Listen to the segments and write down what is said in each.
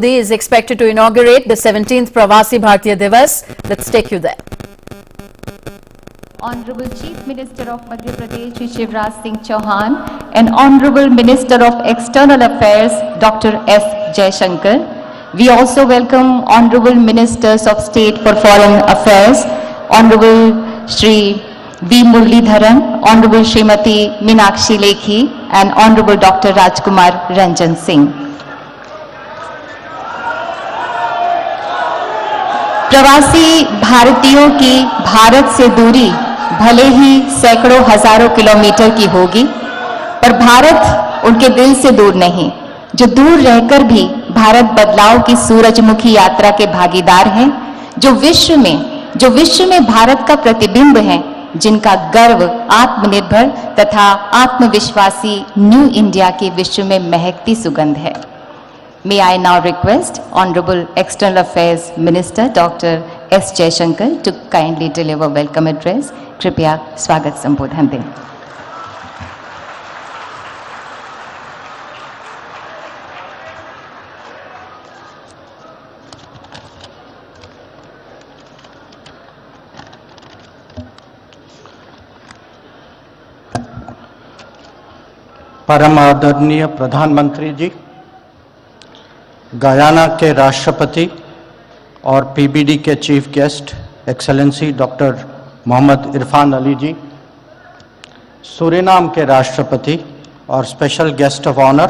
is expected to inaugurate the 17th Pravasi Bharatiya Divas. Let's take you there. Honorable Chief Minister of Madhya Pradesh, Shri Shivraj Singh Chauhan, and Honorable Minister of External Affairs, Dr. S. Jaishankar. We also welcome Honorable Ministers of State for Foreign Affairs, Honorable Shri V. Muralidharan, Honorable Srimati Meenakshi Lekhi, and Honorable Dr. Rajkumar Ranjan Singh. प्रवासी भारतीयों की भारत से दूरी भले ही सैकड़ों हजारों kilometre की होगी, पर भारत उनके दिल से दूर नहीं, जो दूर रहकर भी भारत बदलाव की सूरजमुखी यात्रा के भागीदार हैं, जो विश्व में भारत का प्रतिबिंब हैं, जिनका गर्व आत्मनिर्भर तथा आत्मविश्वासी न्यू इंडिया की विश्व में महकती सुगंध है। May I now request Honorable External Affairs Minister Dr. S. Jaishankar to kindly deliver welcome address. कृपया स्वागत संबोधन दें। परम आदरणीय प्रधानमंत्री जी, गयाना के राष्ट्रपति और पीबीडी के chief guest excellency doctor Mohammad Irfan Ali ji, Suriname के राष्ट्रपति और special guest of honour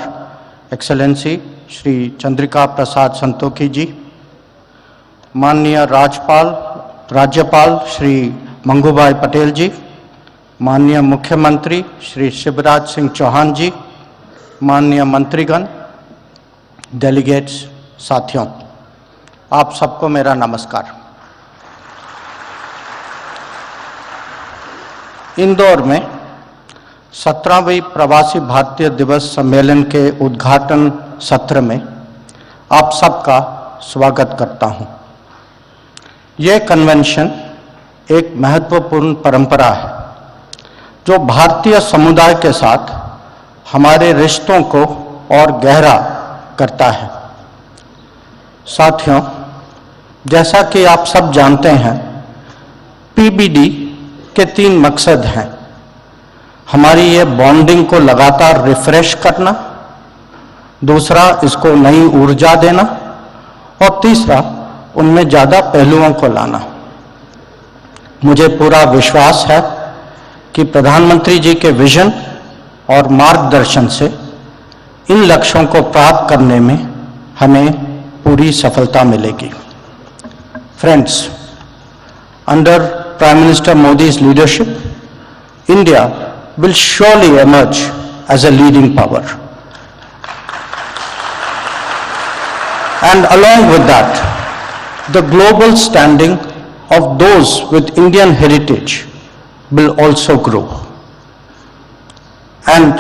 excellency Shri Chandrika Prasad Santokhi ji, माननीय राज्यपाल श्री मंगूभाई पटेल जी, माननीय मुख्यमंत्री श्री शिवराज सिंह चौहान जी, माननीय मंत्रीगण, डेलीगेट्स, साथियों, आप सबको मेरा नमस्कार। इंदौर में 17वीं प्रवासी भारतीय दिवस सम्मेलन के उद्घाटन सत्र में आप सबका स्वागत करता हूं। यह कन्वेंशन एक महत्वपूर्ण परंपरा है जो भारतीय समुदाय के साथ हमारे रिश्तों को और गहरा करता है। साथियों, जैसा कि आप सब जानते हैं, पीबीडी के 3 मकसद हैं। हमारी ये बॉन्डिंग को लगातार रिफ्रेश करना, दूसरा इसको नई ऊर्जा देना, और तीसरा उनमें ज़्यादा पहलुओं को लाना। मुझे पूरा विश्वास है कि प्रधानमंत्री जी के विजन और मार्गदर्शन से इन लक्ष्यों को प्राप्त करने में हमें पूरी सफलता मिलेगी। Friends, under prime minister Modi's leadership, India will surely emerge as a leading power. And along with that, the global standing of those with Indian heritage will also grow. And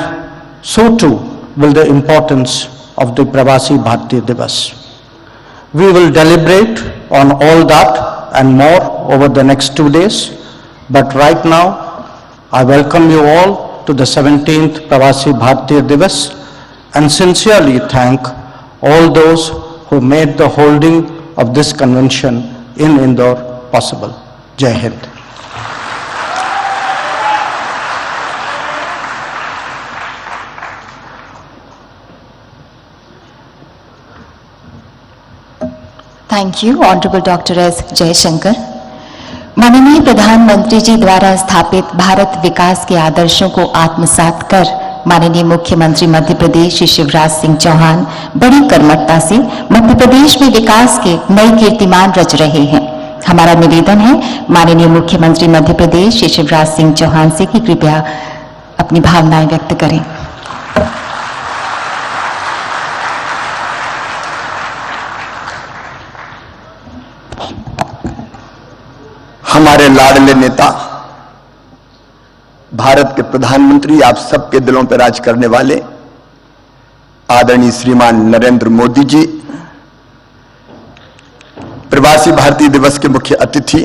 so too will the importance of the Pravasi Bharatiya Divas. We will deliberate on all that and more over the next 2 days, but right now I welcome you all to the 17th Pravasi Bharatiya Divas and sincerely thank all those who made the holding of this convention in Indore possible. Jai Hind. Thank you honourable doctor S Jaishankar. माननीय प्रधानमंत्री जी द्वारा स्थापित भारत विकास के आदर्शों को आत्मसात कर माननीय मुख्यमंत्री मध्य प्रदेश श्री शिवराज सिंह चौहान बड़ी कर्मठता से मध्य प्रदेश में विकास के नए कीर्तिमान रच रहे हैं। हमारा निवेदन है माननीय मुख्यमंत्री मध्य प्रदेश श्री शिवराज सिंह चौहान से कि कृपया अपनी भावनाएं व्यक्त करें। हमारे लाडले नेता, भारत के प्रधानमंत्री, आप सबके दिलों पर राज करने वाले आदरणीय श्रीमान नरेंद्र मोदी जी, प्रवासी भारतीय दिवस के मुख्य अतिथि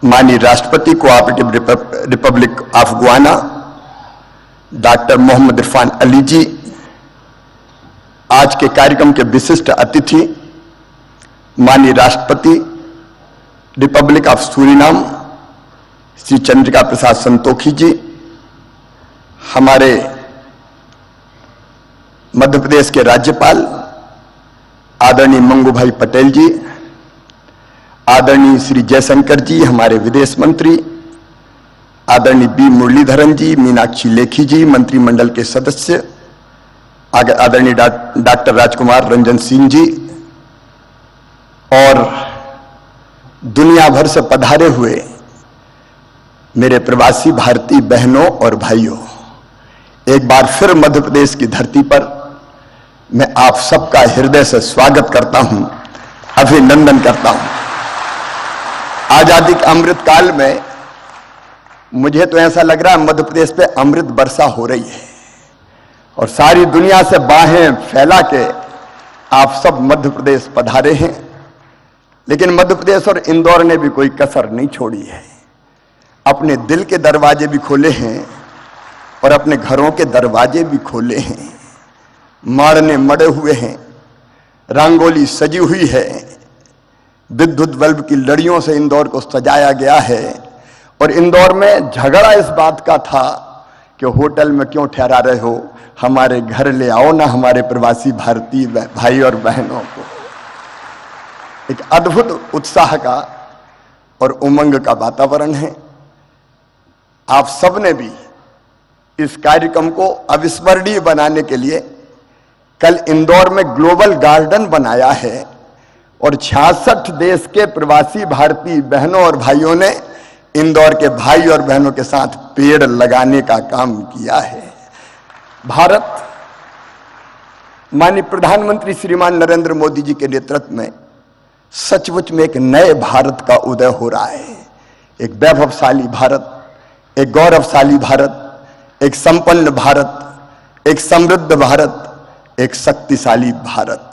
माननीय राष्ट्रपति cooperative republic of Guyana doctor Mohammad Irfan Ali ji, आज के कार्यक्रम के विशिष्ट अतिथि माननीय राष्ट्रपति republic of Suriname Shri Chandrika Prasad Santokhi ji, हमारे मध्य प्रदेश के राज्यपाल आदरणीय मंगू भाई पटेल जी, आदरणीय श्री जयशंकर जी हमारे विदेश मंत्री, आदरणीय बी मुरलीधरन जी, मीनाक्षी लेखी जी मंत्रिमंडल के सदस्य, आदरणीय डॉक्टर राजकुमार रंजन सिंह जी और दुनिया भर से पधारे हुए मेरे प्रवासी भारतीय बहनों और भाइयों, एक बार फिर मध्य प्रदेश की धरती पर मैं आप सबका हृदय से स्वागत करता हूं, अभिनंदन करता हूं। आजादी के अमृत काल में मुझे तो ऐसा लग रहा है मध्य प्रदेश पे अमृत वर्षा हो रही है और सारी दुनिया से बाहें फैला के आप सब मध्य प्रदेश पधारे हैं। लेकिन मध्य प्रदेश और इंदौर ने भी कोई कसर नहीं छोड़ी है, अपने दिल के दरवाजे भी खोले हैं और अपने घरों के दरवाजे भी खोले हैं। माड़ने मड़े हुए हैं, रंगोली सजी हुई है, विद्युत बल्ब की लड़ियों से इंदौर को सजाया गया है। और इंदौर में झगड़ा इस बात का था कि होटल में क्यों ठहरा रहे हो, हमारे घर ले आओ ना हमारे प्रवासी भारतीय भाई और बहनों को। एक अद्भुत उत्साह का और उमंग का वातावरण है। आप सबने भी इस कार्यक्रम को अविस्मरणीय बनाने के लिए कल इंदौर में ग्लोबल गार्डन बनाया है और 66 देश के प्रवासी भारतीय बहनों और भाइयों ने इंदौर के भाई और बहनों के साथ पेड़ लगाने का काम किया है। भारत माननीय प्रधानमंत्री श्रीमान नरेंद्र मोदी जी के नेतृत्व में सचमुच में एक नए भारत का उदय हो रहा है। एक वैभवशाली भारत, एक गौरवशाली भारत, एक संपन्न भारत, एक समृद्ध भारत, एक शक्तिशाली भारत।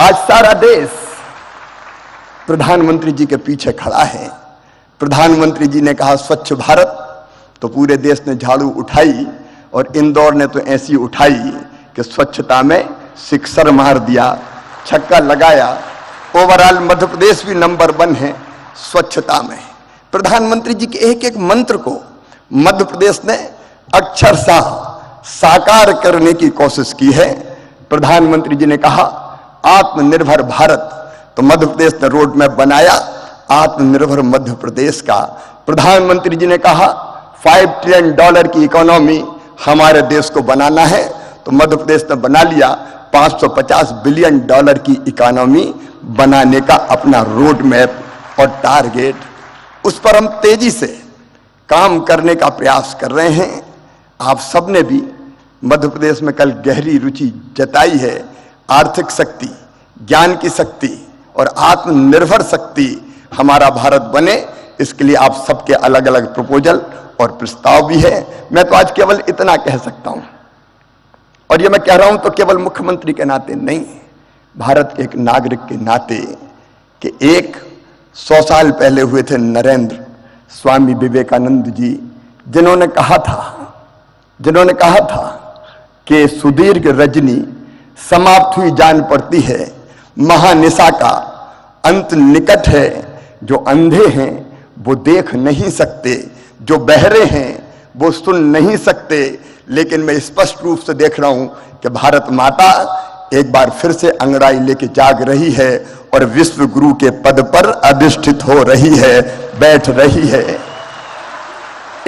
आज सारा देश प्रधानमंत्री जी के पीछे खड़ा है। प्रधानमंत्री जी ने कहा स्वच्छ भारत, तो पूरे देश ने झाड़ू उठाई और इंदौर ने तो ऐसी उठाई कि स्वच्छता में सिक्सर मार दिया, छक्का लगाया। ओवरऑल मध्य प्रदेश भी नंबर 1 है स्वच्छता में। प्रधानमंत्री जी के एक एक मंत्र को मध्य प्रदेश ने अक्षरशः साकार करने की कोशिश की है। प्रधानमंत्री जी ने कहा आत्मनिर्भर भारत, तो मध्य प्रदेश ने रोड मैप बनाया आत्मनिर्भर मध्य प्रदेश का। प्रधानमंत्री जी ने कहा $5 ट्रिलियन की इकोनॉमी हमारे देश को बनाना है, तो मध्य प्रदेश ने बना लिया $550 बिलियन की इकोनॉमी बनाने का अपना रोड मैप और टारगेट। उस पर हम तेजी से काम करने का प्रयास कर रहे हैं। आप सबने भी मध्य प्रदेश में कल गहरी रुचि जताई है। आर्थिक शक्ति, ज्ञान की शक्ति और आत्मनिर्भर शक्ति हमारा भारत बने, इसके लिए आप सबके अलग अलग प्रपोजल और प्रस्ताव भी है। मैं तो आज केवल इतना कह सकता हूं, और ये मैं कह रहा हूं तो केवल मुख्यमंत्री के नाते नहीं, भारत के एक नागरिक के नाते, कि 100 साल पहले हुए थे नरेंद्र स्वामी विवेकानंद जी, जिन्होंने कहा था कि सुदीर्घ रजनी समाप्त हुई जान पड़ती है, महानिशा का अंत निकट है। जो अंधे हैं वो देख नहीं सकते, जो बहरे हैं वो सुन नहीं सकते, लेकिन मैं स्पष्ट रूप से देख रहा हूं कि भारत माता एक बार फिर से अंगड़ाई लेके जाग रही है और विश्व गुरु के पद पर अधिष्ठित हो रही है, बैठ रही है।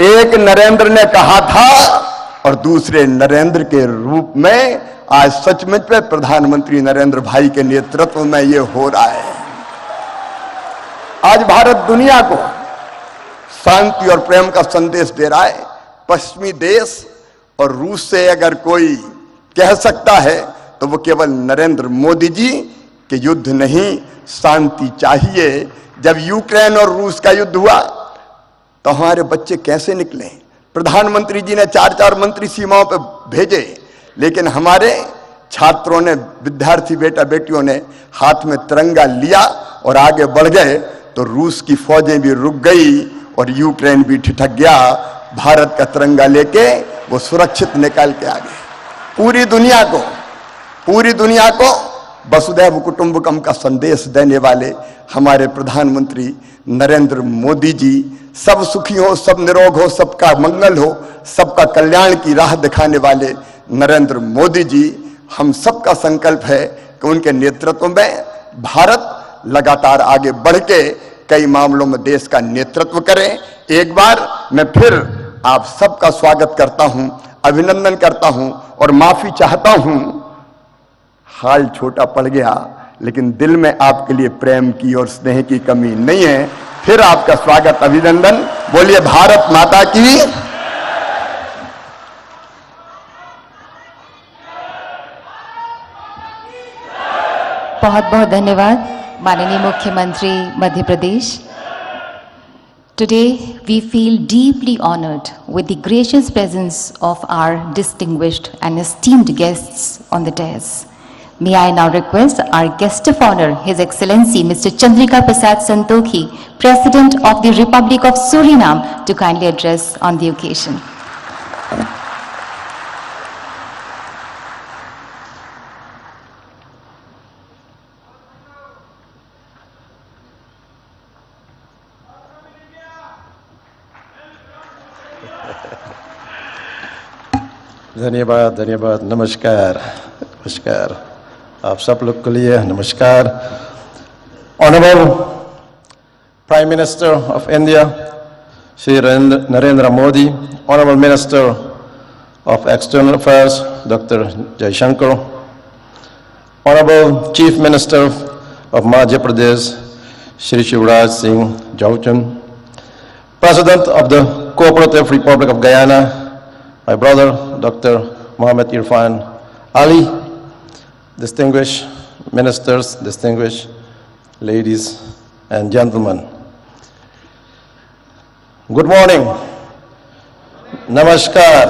एक नरेंद्र ने कहा था और दूसरे नरेंद्र के रूप में आज सचमुच में प्रधानमंत्री नरेंद्र भाई के नेतृत्व में ये हो रहा है। आज भारत दुनिया को शांति और प्रेम का संदेश दे रहा है। पश्चिमी देश और रूस से अगर कोई कह सकता है तो वो केवल नरेंद्र मोदी जी के युद्ध नहीं, शांति चाहिए। जब यूक्रेन और रूस का युद्ध हुआ तो हमारे बच्चे कैसे निकले? प्रधानमंत्री जी ने 4-4 मंत्री सीमाओं पर भेजे, लेकिन हमारे छात्रों ने, विद्यार्थी बेटा बेटियों ने हाथ में तिरंगा लिया और आगे बढ़ गए, तो रूस की फौजें भी रुक गई और यूक्रेन भी ठिठक गया। भारत का तिरंगा लेके वो सुरक्षित निकाल के आ गए। पूरी दुनिया को पूरी दुनिया को वसुधैव कुटुंबकम का संदेश देने वाले हमारे प्रधानमंत्री नरेंद्र मोदी जी, सब सुखी हो, सब निरोग हो, सबका मंगल हो, सबका कल्याण की राह दिखाने वाले नरेंद्र मोदी जी, हम सबका संकल्प है कि उनके नेतृत्व में भारत लगातार आगे बढ़ के कई मामलों में देश का नेतृत्व करे। एक बार मैं फिर आप सबका स्वागत करता हूं, अभिनंदन करता हूं और माफी चाहता हूं। हाल छोटा पड़ गया, लेकिन दिल में आपके लिए प्रेम की और स्नेह की कमी नहीं है। फिर आपका स्वागत, अभिनंदन। बोलिए भारत माता की। बहुत बहुत धन्यवाद माननीय मुख्यमंत्री Madhya Pradesh. Today we feel deeply honored with the gracious presence of our distinguished and esteemed guests on the dais. May I now request our guest of honor, His Excellency Mr. Chandrika Prasad Santokhi, President of the Republic of Suriname, to kindly address on the occasion. धन्यवाद, धन्यवाद, नमस्कार, नमस्कार, आप सब लोग के लिए नमस्कार। Honourable prime minister of India Shri Narendra Modi, honourable minister of external affairs doctor Jaishankar, honourable chief minister of Madhya Pradesh Shri Shivraj Singh Chouhan, president of the cooperative republic of Guyana my brother Dr. Mohammed Irfan Ali, distinguished ministers, distinguished ladies and gentlemen. Good morning. नमस्कार।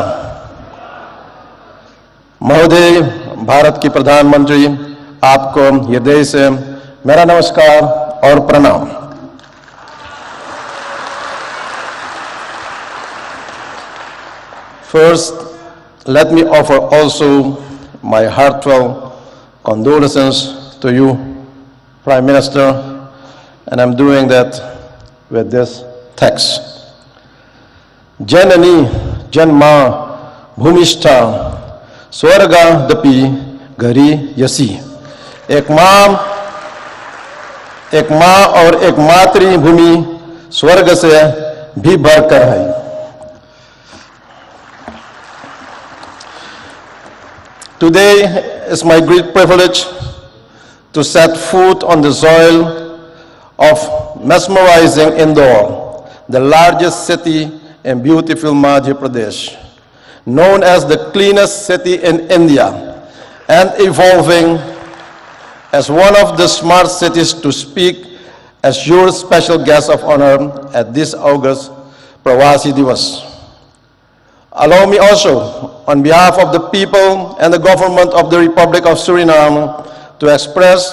महोदय, भारत की प्रधानमंत्री, आपको हृदय से मेरा नमस्कार और प्रणाम। First, let me offer also my heartfelt condolences to you, Prime Minister, and I'm doing that with this text. Janani janma bhumishta swarga dapi gari yasi. एक माँ और एक मातृभूमि स्वर्ग से भी बढ़कर है। Today is my great privilege to set foot on the soil of mesmerizing Indore, the largest city in beautiful Madhya Pradesh, known as the cleanest city in India and evolving as one of the smart cities to speak as your special guest of honor at this August Pravasi Divas. Allow me also, on behalf of the people and the government of the Republic of Suriname, to express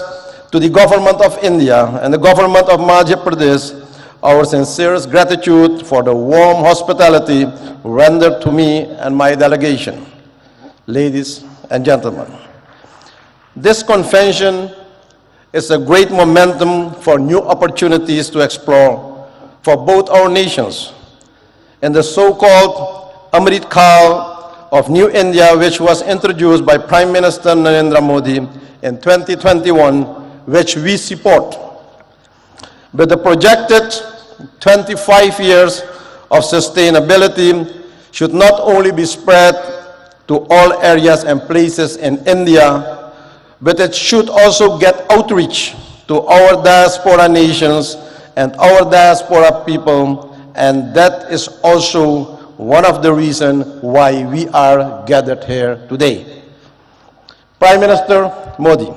to the government of India and the government of Madhya Pradesh our sincerest gratitude for the warm hospitality rendered to me and my delegation. Ladies and gentlemen, this convention is a great momentum for new opportunities to explore for both our nations. In the so-called Amrit Kaal of New India, which was introduced by Prime Minister Narendra Modi in 2021, which we support. With the projected 25 years of sustainability should not only be spread to all areas and places in India, but it should also get outreach to our diaspora nations and our diaspora people, and that is also one of the reasons why we are gathered here today. Prime Minister Modi,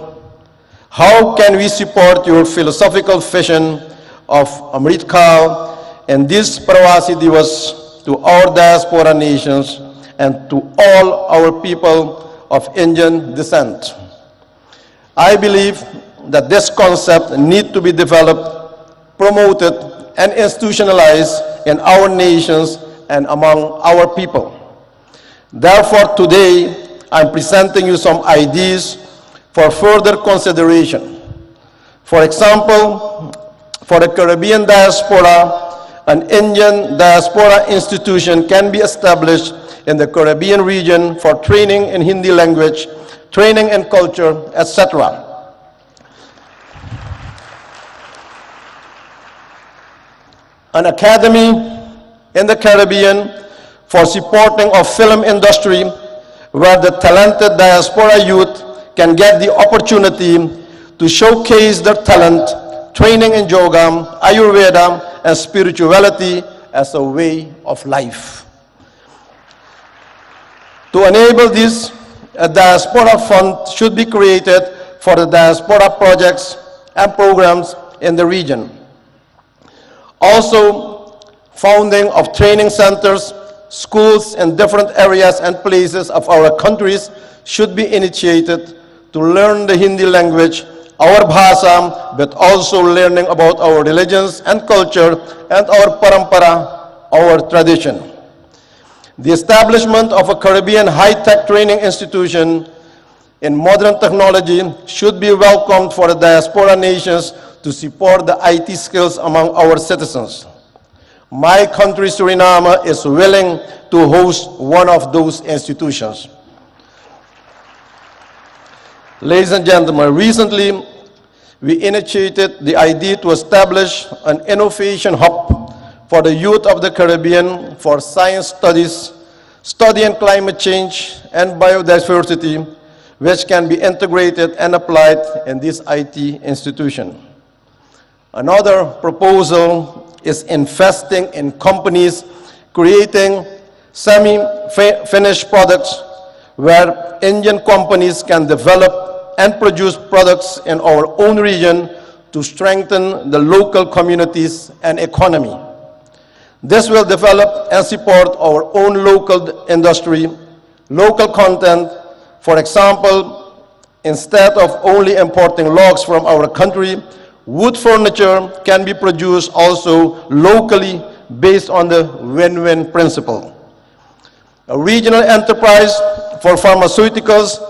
how can we support your philosophical vision of Amrit Kaal and this Pravasi Divas to our diaspora nations and to all our people of Indian descent? I believe that this concept needs to be developed, promoted, and institutionalized in our nations and among our people. Therefore, today, I'm presenting you some ideas for further consideration. For example, for the Caribbean diaspora, an Indian diaspora institution can be established in the Caribbean region for training in Hindi language, training in culture, etc. An academy in the Caribbean for supporting of film industry where the talented diaspora youth can get the opportunity to showcase their talent, training in yoga, Ayurveda, and spirituality as a way of life. To enable this, a diaspora fund should be created for the diaspora projects and programs in the region. Also, founding of training centers, schools in different areas and places of our countries should be initiated to learn the Hindi language, our bhasha, but also learning about our religions and culture and our parampara, our tradition. The establishment of a Caribbean high-tech training institution in modern technology should be welcomed for the diaspora nations to support the IT skills among our citizens. My country, Suriname, is willing to host one of those institutions. Ladies and gentlemen, recently we initiated the idea to establish an innovation hub for the youth of the Caribbean for science studies, study in climate change and biodiversity, which can be integrated and applied in this IT institution. Another proposal is investing in companies creating semi-finished products where Indian companies can develop and produce products in our own region to strengthen the local communities and economy. This will develop and support our own local industry, local content. For example, instead of only importing logs from our country, wood furniture can be produced also locally based on the win-win principle. A regional enterprise for pharmaceuticals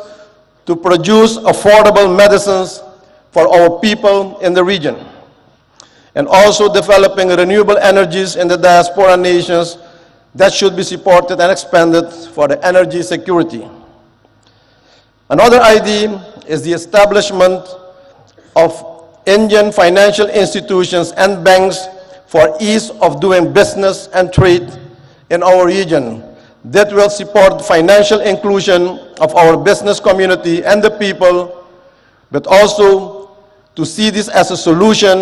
to produce affordable medicines for our people in the region. And also developing renewable energies in the diaspora nations that should be supported and expanded for the energy security. Another idea is the establishment of Indian financial institutions and banks for ease of doing business and trade in our region that will support financial inclusion of our business community and the people, but also to see this as a solution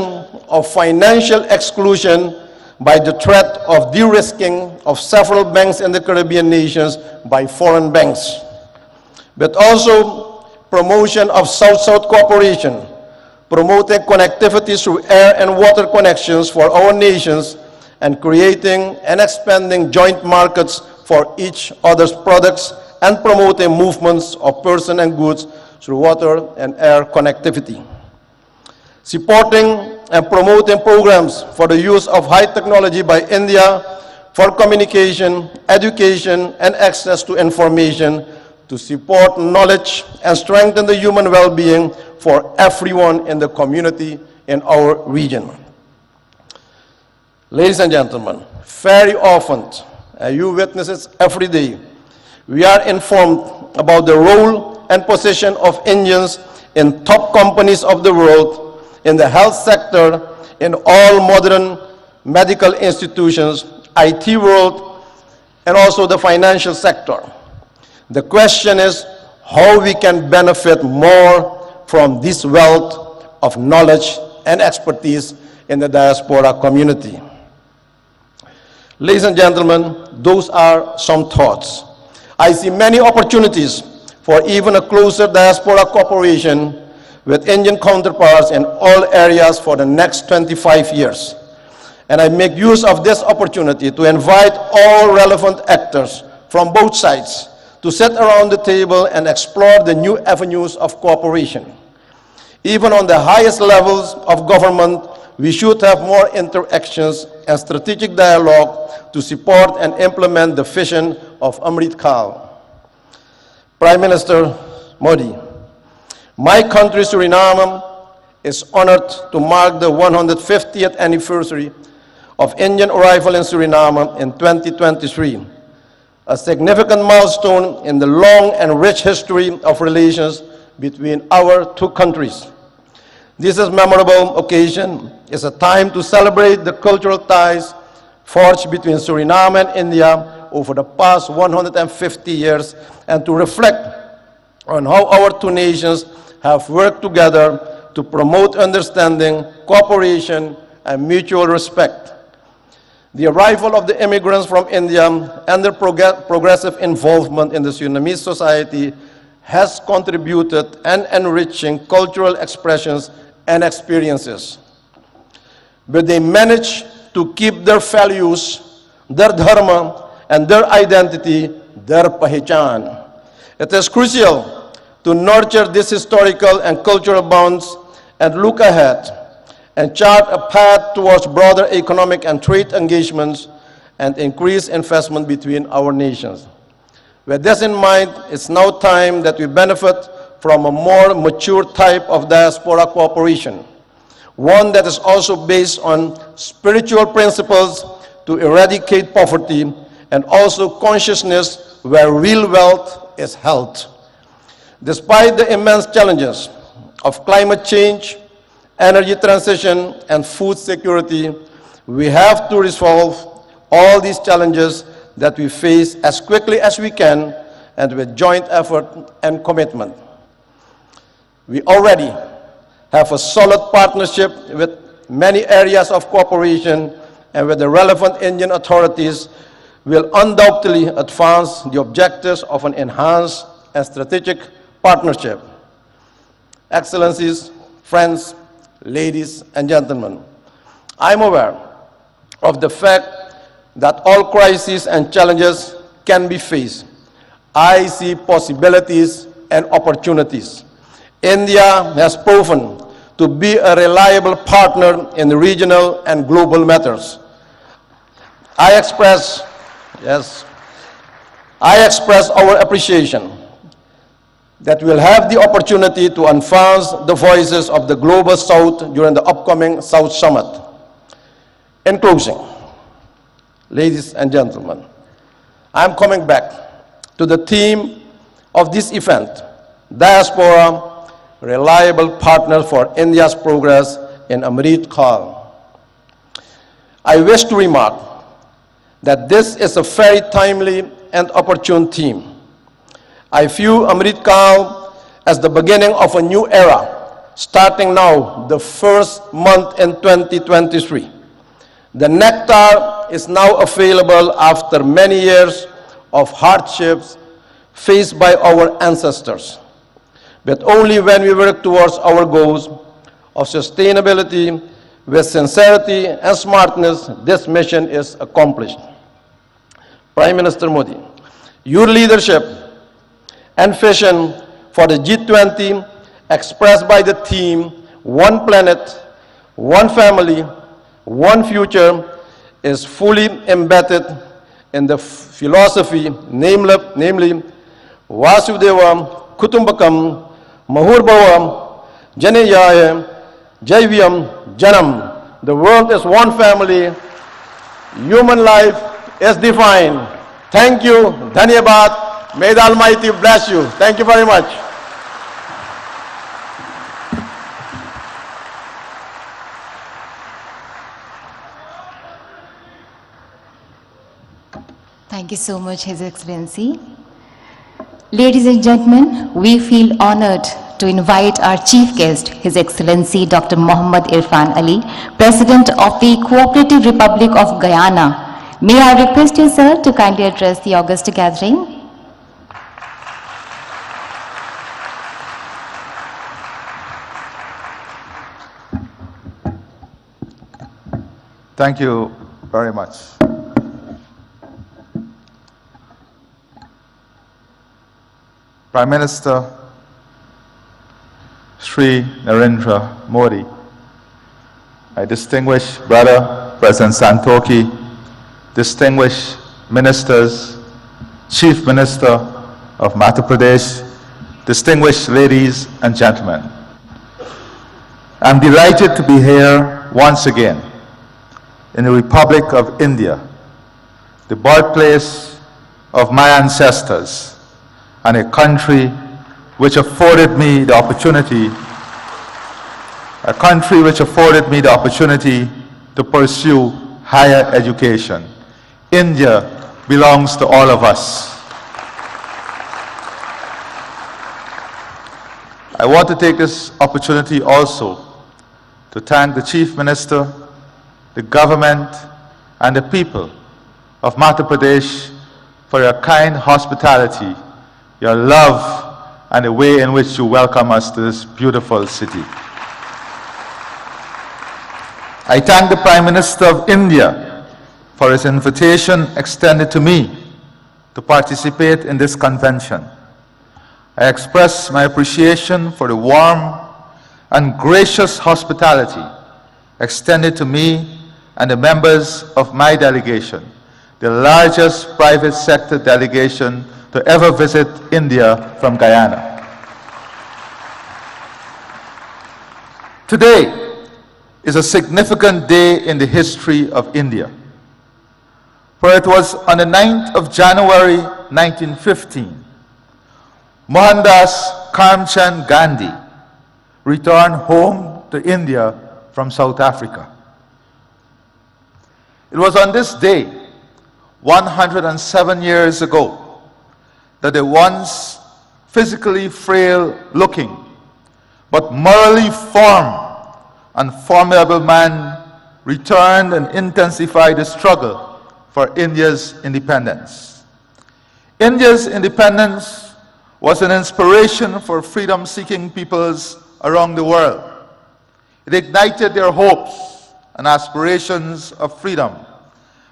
of financial exclusion by the threat of de-risking of several banks in the Caribbean nations by foreign banks, but also promotion of South-South cooperation, promoting connectivity through air and water connections for our nations, and creating and expanding joint markets for each other's products, and promoting movements of persons and goods through water and air connectivity. Supporting and promoting programs for the use of high technology by India for communication, education, and access to information to support knowledge and strengthen the human well-being for everyone in the community in our region. Ladies and gentlemen, very often, you witness it every day, we are informed about the role and position of Indians in top companies of the world, in the health sector, in all modern medical institutions, IT world, and also the financial sector. The question is how we can benefit more from this wealth of knowledge and expertise in the diaspora community. Ladies and gentlemen, those are some thoughts. I see many opportunities for even a closer diaspora cooperation with Indian counterparts in all areas for the next 25 years. And I make use of this opportunity to invite all relevant actors from both sides to sit around the table and explore the new avenues of cooperation. Even on the highest levels of government, we should have more interactions and strategic dialogue to support and implement the vision of Amrit Kaal. Prime Minister Modi, My country, Suriname, is honored to mark the 150th anniversary of Indian arrival in Suriname in 2023, a significant milestone in the long and rich history of relations between our two countries. This is a memorable occasion. It's a time to celebrate the cultural ties forged between Suriname and India over the past 150 years and to reflect on how our two nations have worked together to promote understanding, cooperation, and mutual respect. The arrival of the immigrants from India and their progressive involvement in the Surinamese society has contributed in enriching cultural expressions and experiences. But they managed to keep their values, their dharma, and their identity, their pahichan. It is crucial to nurture these historical and cultural bonds and look ahead and chart a path towards broader economic and trade engagements and increased investment between our nations. With this in mind, it's now time that we benefit from a more mature type of diaspora cooperation, one that is also based on spiritual principles to eradicate poverty and also consciousness where real wealth is held. Despite the immense challenges of climate change, energy transition, and food security, we have to resolve all these challenges that we face as quickly as we can and with joint effort and commitment. We already have a solid partnership with many areas of cooperation, and with the relevant Indian authorities will undoubtedly advance the objectives of an enhanced and strategic partnership. Excellencies, friends, ladies and gentlemen, I'm aware of the fact that all crises and challenges can be faced. I see possibilities and opportunities. India has proven to be a reliable partner in regional and global matters. I express our appreciation that we'll have the opportunity to advance the voices of the Global South during the upcoming South Summit. In closing, ladies and gentlemen, I'm coming back to the theme of this event, Diaspora, Reliable Partner for India's Progress in Amrit Kaal. I wish to remark that this is a very timely and opportune theme. I view Amrit Kaal as the beginning of a new era, starting now, the first month in 2023. The nectar is now available after many years of hardships faced by our ancestors. But only when we work towards our goals of sustainability with sincerity and smartness, this mission is accomplished. Prime Minister Modi, your leadership and vision for the G20 expressed by the theme, One Planet, One Family, One Future, is fully embedded in the philosophy, namely Vasudeva Kutumbakam Mahurbhavam Janeyaya Jaivyam Janam. The world is one family. Human life is divine. Thank you. Dhanyabad. May the Almighty bless you. Thank you very much. Thank you so much, His Excellency. Ladies and gentlemen, we feel honored to invite our chief guest, His Excellency Dr. Muhammad Irfan Ali, President of the Cooperative Republic of Guyana. May I request you, sir, to kindly address the august gathering. Thank you very much. Prime Minister Shri Narendra Modi, my distinguished brother President Santokhi, distinguished ministers, Chief Minister of Madhya Pradesh, distinguished ladies and gentlemen, I'm delighted to be here once again in the Republic of India, the birthplace of my ancestors, and a country which afforded me the opportunity to pursue higher education. India belongs to all of us. I want to take this opportunity also to thank the Chief Minister, the government, and the people of Madhya Pradesh for your kind hospitality, your love, and the way in which you welcome us to this beautiful city. I thank the Prime Minister of India for his invitation extended to me to participate in this convention. I express my appreciation for the warm and gracious hospitality extended to me and the members of my delegation, the largest private sector delegation to ever visit India from Guyana. Today is a significant day in the history of India, for it was on the 9th of January 1915, Mohandas Karamchand Gandhi returned home to India from South Africa. It was on this day, 107 years ago, that the once physically frail-looking but morally firm and formidable man returned and intensified the struggle for India's independence. India's independence was an inspiration for freedom-seeking peoples around the world. It ignited their hopes and aspirations of freedom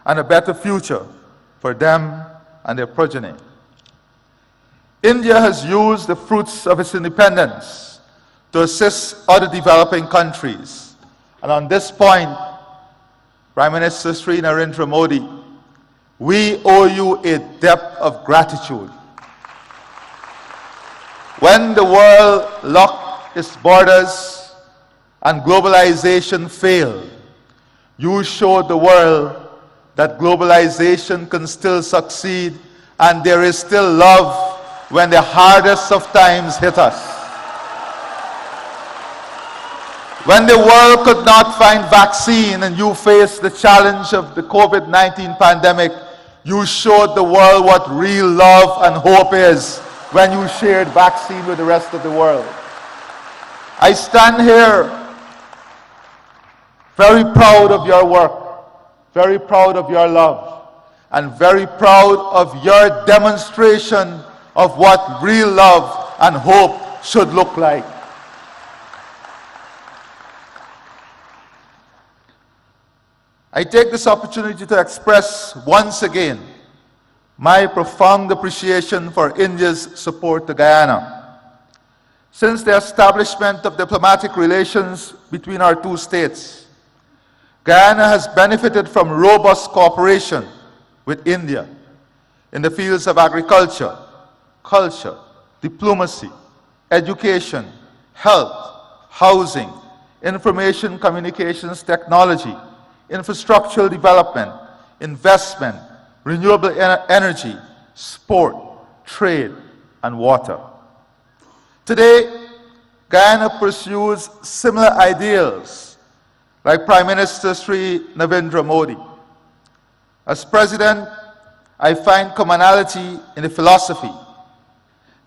and a better future for them and their progeny. India has used the fruits of its independence to assist other developing countries. And on this point, Prime Minister Sri Narendra Modi, we owe you a debt of gratitude. When the world locked its borders and globalization failed, you showed the world that globalization can still succeed and there is still love when the hardest of times hit us. When the world could not find vaccine and you faced the challenge of the COVID-19 pandemic, you showed the world what real love and hope is when you shared vaccine with the rest of the world. I stand here very proud of your work, very proud of your love, and very proud of your demonstration of what real love and hope should look like. I take this opportunity to express once again my profound appreciation for India's support to Guyana. Since the establishment of diplomatic relations between our two states, Guyana has benefited from robust cooperation with India in the fields of agriculture, culture, diplomacy, education, health, housing, information communications technology, infrastructural development, investment, renewable energy, sport, trade, and water. Today, Guyana pursues similar ideals like Prime Minister Sri Narendra Modi. As President, I find commonality in the philosophy,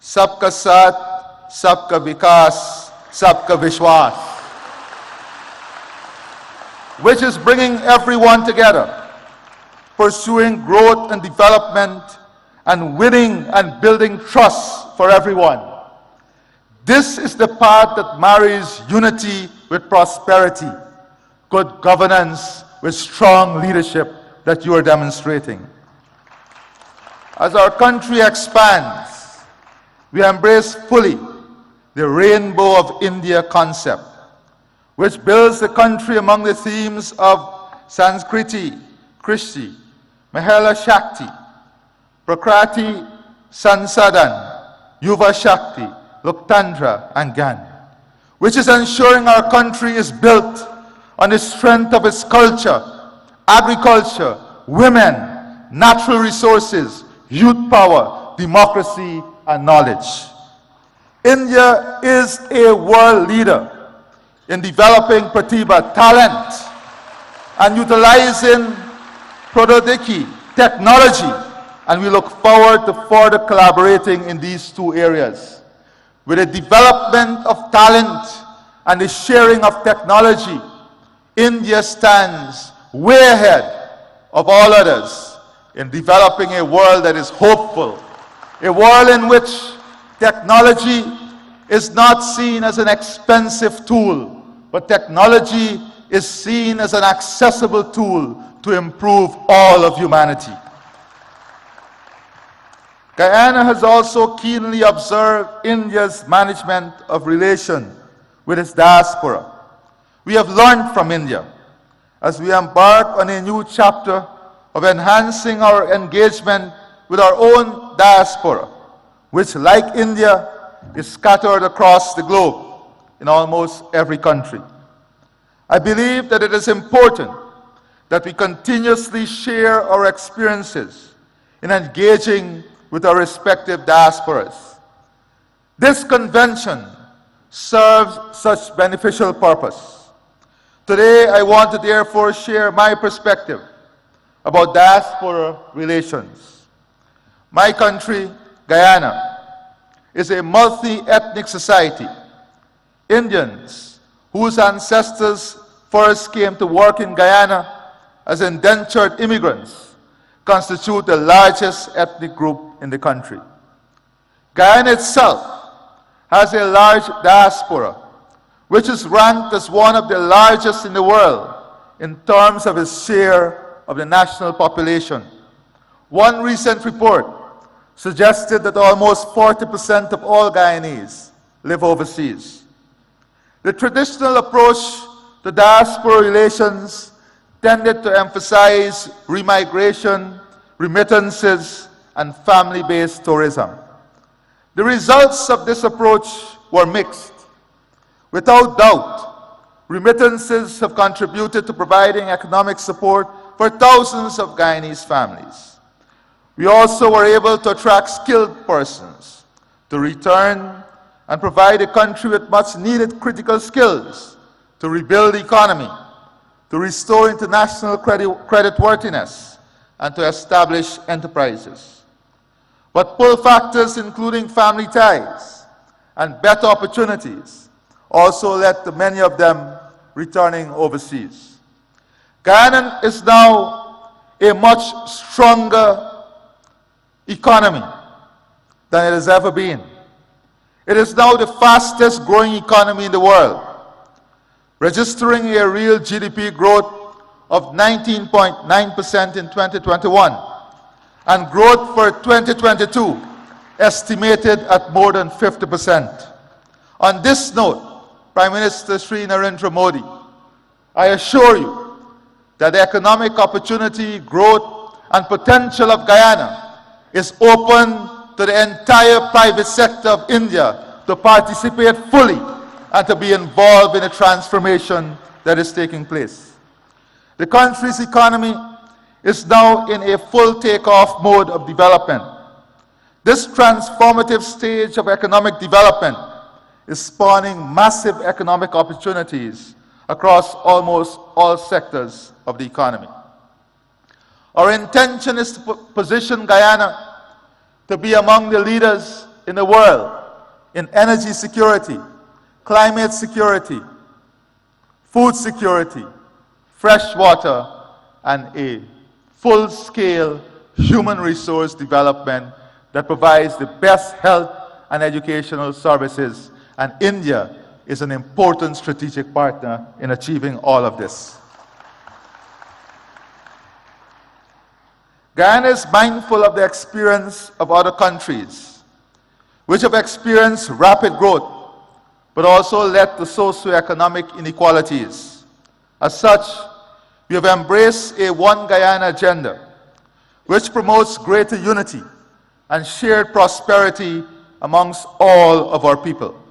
Sabka Saath, Sabka Vikas, Sabka Vishwas, which is bringing everyone together, pursuing growth and development, and winning and building trust for everyone. This is the path that marries unity with prosperity, good governance with strong leadership that you are demonstrating. As our country expands, we embrace fully the Rainbow of India concept, which builds the country among the themes of Sanskriti, Krishti, Mahela Shakti, Prakriti Sansadan, Yuva Shakti, Luktandra, and Gan, which is ensuring our country is built on the strength of its culture, agriculture, women, natural resources, youth power, democracy, and knowledge. India is a world leader in developing Pratibha, talent, and utilizing Prododiki, technology, and we look forward to further collaborating in these two areas. With the development of talent and the sharing of technology, India stands way ahead of all others in developing a world that is hopeful, a world in which technology is not seen as an expensive tool, but technology is seen as an accessible tool to improve all of humanity. Guyana has also keenly observed India's management of relations with its diaspora. We have learned from India as we embark on a new chapter of enhancing our engagement with our own diaspora, which, like India, is scattered across the globe in almost every country. I believe that it is important that we continuously share our experiences in engaging with our respective diasporas. This convention serves such beneficial purpose. Today, I want to therefore share my perspective about diaspora relations. My country, Guyana, is a multi-ethnic society. Indians, whose ancestors first came to work in Guyana as indentured immigrants, constitute the largest ethnic group in the country. Guyana itself has a large diaspora, which is ranked as one of the largest in the world in terms of its share of the national population. One recent report suggested that almost 40% of all Guyanese live overseas. The traditional approach to diaspora relations tended to emphasize remigration, remittances, and family-based tourism. The results of this approach were mixed. Without doubt, remittances have contributed to providing economic support for thousands of Guyanese families. We also were able to attract skilled persons to return and provide the country with much-needed critical skills to rebuild the economy, to restore international creditworthiness, and to establish enterprises. But pull factors including family ties and better opportunities also led to many of them returning overseas. Guyana is now a much stronger economy than it has ever been. It is now the fastest growing economy in the world, registering a real GDP growth of 19.9% in 2021, and growth for 2022 estimated at more than 50%. On this note, Prime Minister Sri Narendra Modi, I assure you that the economic opportunity, growth, and potential of Guyana is open to the entire private sector of India to participate fully and to be involved in the transformation that is taking place. The country's economy is now in a full takeoff mode of development. This transformative stage of economic development is spawning massive economic opportunities across almost all sectors of the economy. Our intention is to position Guyana to be among the leaders in the world in energy security, climate security, food security, fresh water, and a full-scale human resource development that provides the best health and educational services, and India is an important strategic partner in achieving all of this. Guyana is mindful of the experience of other countries, which have experienced rapid growth, but also led to socioeconomic inequalities. As such, we have embraced a One Guyana agenda, which promotes greater unity and shared prosperity amongst all of our people.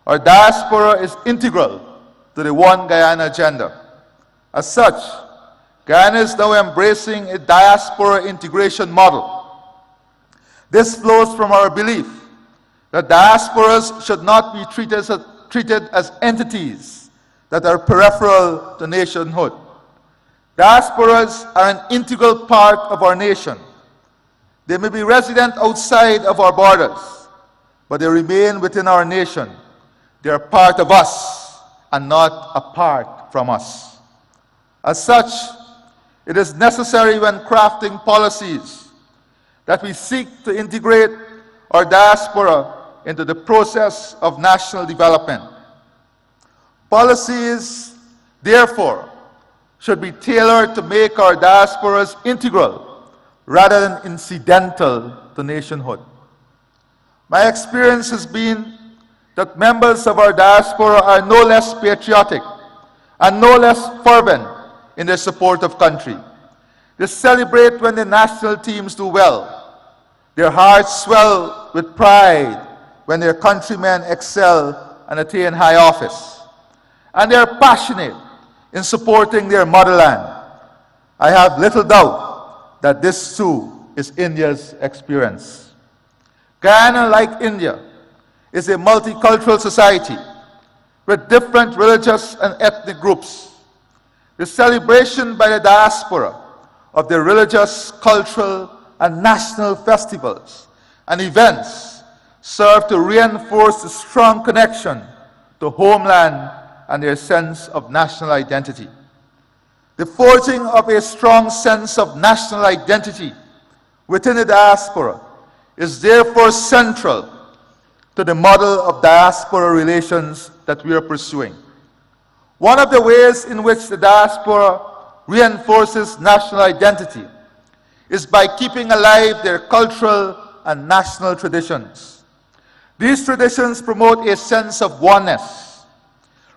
Our diaspora is integral to the One Guyana agenda. As such, Guyana is now embracing a diaspora integration model. This flows from our belief that diasporas should not be treated as entities that are peripheral to nationhood. Diasporas are an integral part of our nation. They may be resident outside of our borders, but they remain within our nation. They are part of us and not apart from us. As such, it is necessary when crafting policies that we seek to integrate our diaspora into the process of national development. Policies, therefore, should be tailored to make our diasporas integral rather than incidental to nationhood. My experience has been that members of our diaspora are no less patriotic and no less fervent in their support of country. They celebrate when the national teams do well. Their hearts swell with pride when their countrymen excel and attain high office. And they are passionate in supporting their motherland. I have little doubt that this too is India's experience. Guyana, like India, is a multicultural society with different religious and ethnic groups. The celebration by the diaspora of their religious, cultural, and national festivals and events serve to reinforce the strong connection to homeland and their sense of national identity. The forging of a strong sense of national identity within the diaspora is therefore central to the model of diaspora relations that we are pursuing. One of the ways in which the diaspora reinforces national identity is by keeping alive their cultural and national traditions. These traditions promote a sense of oneness.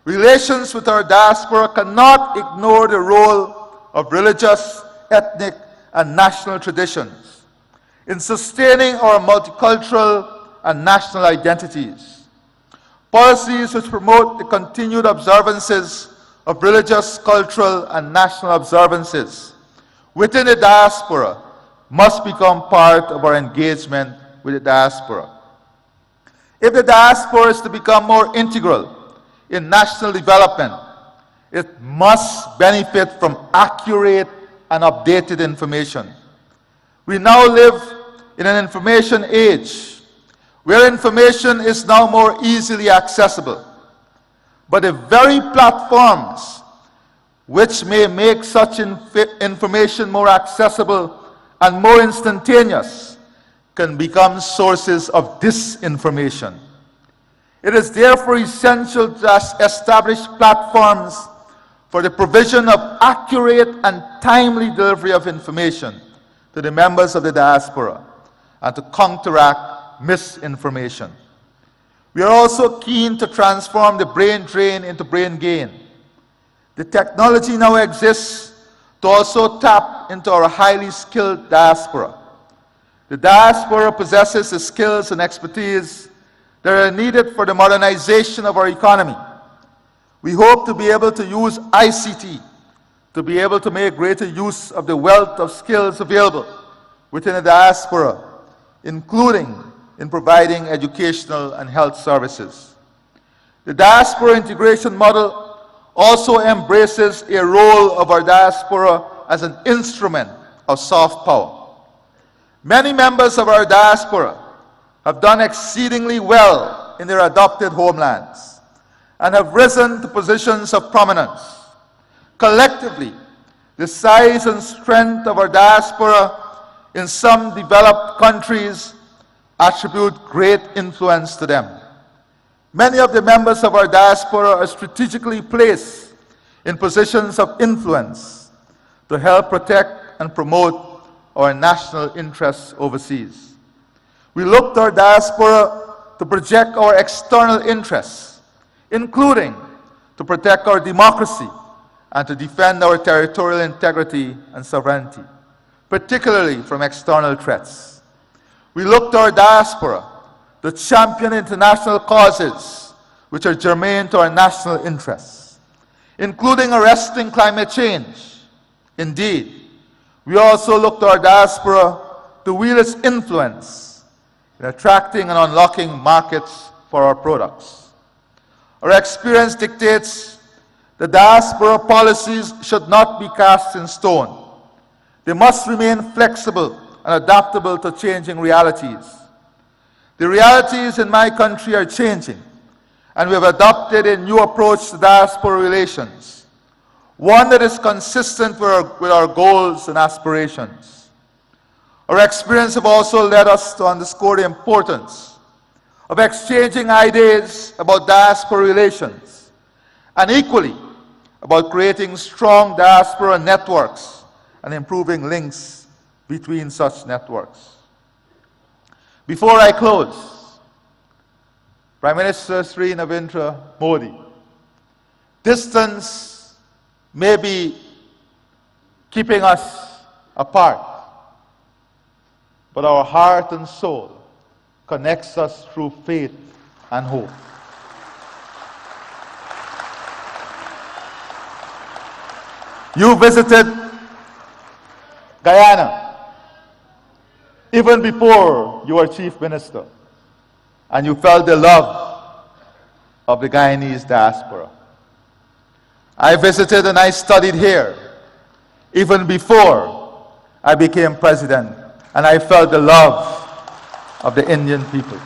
Relations with our diaspora cannot ignore the role of religious, ethnic, and national traditions in sustaining our multicultural and national identities. Policies which promote the continued observances of religious, cultural, and national observances within the diaspora must become part of our engagement with the diaspora. If the diaspora is to become more integral in national development, it must benefit from accurate and updated information. We now live in an information age where information is now more easily accessible. But the very platforms which may make such information more accessible and more instantaneous can become sources of disinformation. It is therefore essential to establish platforms for the provision of accurate and timely delivery of information to the members of the diaspora and to counteract misinformation. We are also keen to transform the brain drain into brain gain. The technology now exists to also tap into our highly skilled diaspora. The diaspora possesses the skills and expertise that are needed for the modernization of our economy. We hope to be able to use ICT to be able to make greater use of the wealth of skills available within the diaspora, including in providing educational and health services. The diaspora integration model also embraces a role of our diaspora as an instrument of soft power. Many members of our diaspora have done exceedingly well in their adopted homelands and have risen to positions of prominence. Collectively, the size and strength of our diaspora in some developed countries attribute great influence to them. Many of the members of our diaspora are strategically placed in positions of influence to help protect and promote our national interests overseas. We look to our diaspora to project our external interests, including to protect our democracy and to defend our territorial integrity and sovereignty, particularly from external threats. We look to our diaspora to champion international causes which are germane to our national interests, including arresting climate change. Indeed, we also look to our diaspora to wield its influence in attracting and unlocking markets for our products. Our experience dictates that diaspora policies should not be cast in stone. They must remain flexible and adaptable to changing realities. The realities in my country are changing, and we have adopted a new approach to diaspora relations, one that is consistent with our goals and aspirations. Our experience have also led us to underscore the importance of exchanging ideas about diaspora relations, and equally about creating strong diaspora networks and improving links between such networks. Before I close, Prime Minister Sri Narendra Modi, distance may be keeping us apart, but our heart and soul connects us through faith and hope. You visited Guyana even before you were Chief Minister, and you felt the love of the Guyanese diaspora. I visited and I studied here even before I became President, and I felt the love of the Indian people.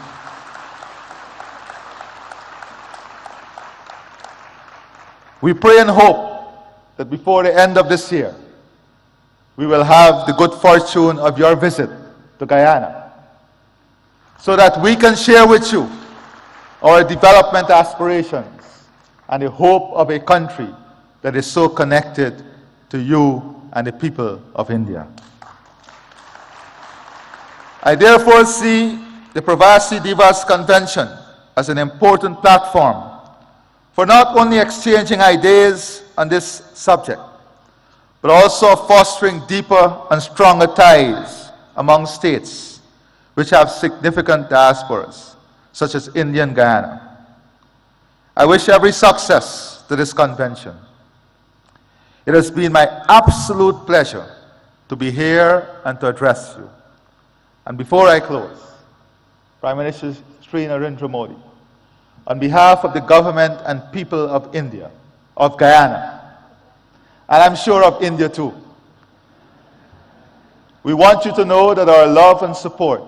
We pray and hope that before the end of this year, we will have the good fortune of your visit to Guyana, so that we can share with you our development aspirations and the hope of a country that is so connected to you and the people of India. I therefore see the Pravasi Divas Convention as an important platform for not only exchanging ideas on this subject, but also fostering deeper and stronger ties among states which have significant diasporas, such as India and Guyana. I wish every success to this convention. It has been my absolute pleasure to be here and to address you. And before I close, Prime Minister Sri Narendra Modi, on behalf of the government and people of India, of Guyana, and I'm sure of India too, we want you to know that our love and support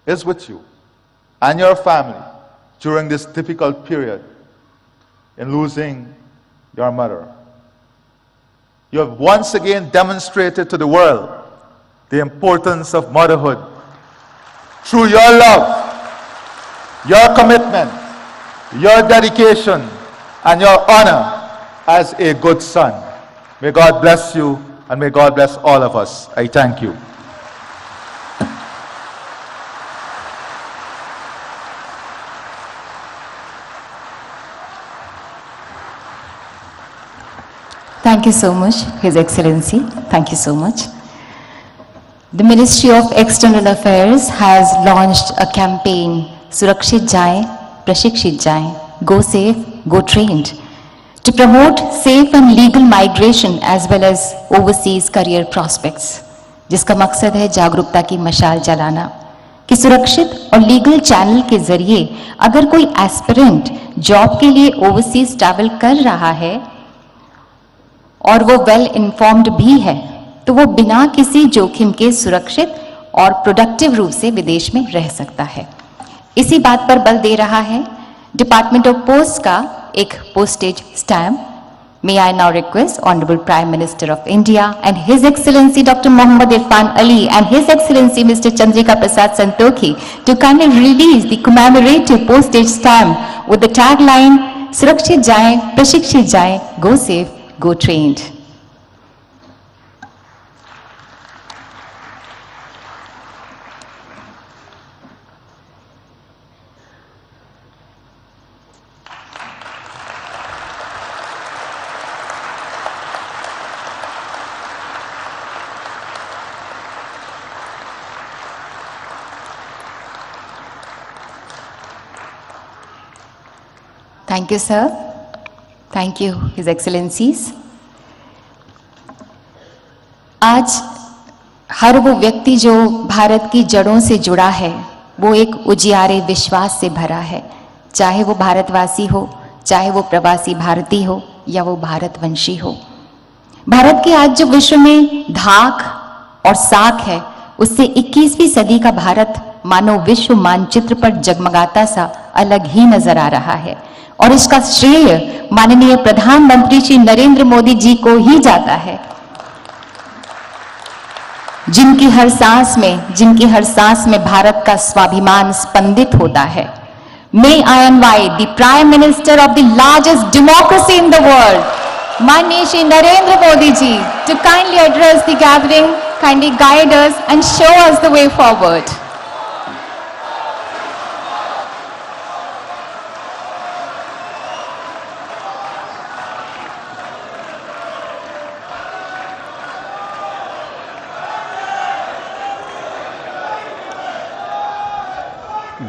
is with you and your family during this difficult period in losing your mother. You have once again demonstrated to the world the importance of motherhood through your love, your commitment, your dedication, and your honor as a good son. May God bless you, and may God bless all of us. I thank you. Thank you so much, His Excellency. Thank you so much. The Ministry of External Affairs has launched a campaign, Surakshit Jaye, Prashikshit Jaye, Go Safe, Go Trained, to promote safe and legal migration as well as overseas career prospects, जिसका मकसद है जागरूकता की मशाल जलाना कि सुरक्षित और लीगल चैनल के जरिए अगर कोई एस्पिरेंट जॉब के लिए ओवरसीज ट्रैवल कर रहा है और वो वेल इन्फॉर्म्ड भी है, तो वो बिना किसी जोखिम के सुरक्षित और प्रोडक्टिव रूप से विदेश में रह सकता है। इसी बात पर बल दे रहा है डिपार्टमेंट ऑफ पोस्ट का एक postage stamp. May I now request Honorable Prime Minister of India and His Excellency Dr. Mohammad Irfan Ali and His Excellency Mr. Chandrika Prasad Santokhi to kindly release the commemorative postage stamp with the tagline Surakshit Jaye, Prashikshit Jaye, Go Safe, Go Trained. Thank you, sir. Thank you, His Excellencies. आज हर वो व्यक्ति जो भारत की जड़ों से जुड़ा है, वो एक उजियारे विश्वास से भरा है, चाहे वो भारतवासी हो, चाहे वो प्रवासी भारतीय हो या वो भारतवंशी हो। भारत की आज जो विश्व में धाक और साख है, उससे 21वीं सदी का भारत मानो विश्व मानचित्र पर जगमगाता सा अलग ही नजर आ रहा है, और इसका श्रेय माननीय प्रधानमंत्री श्री नरेंद्र मोदी जी को ही जाता है, जिनकी हर सांस में भारत का स्वाभिमान स्पंदित होता है। May I invite the Prime Minister of the largest democracy in the world, माननीय Shri Narendra Modi ji, to kindly address the gathering, kindly guide us and show us the way forward.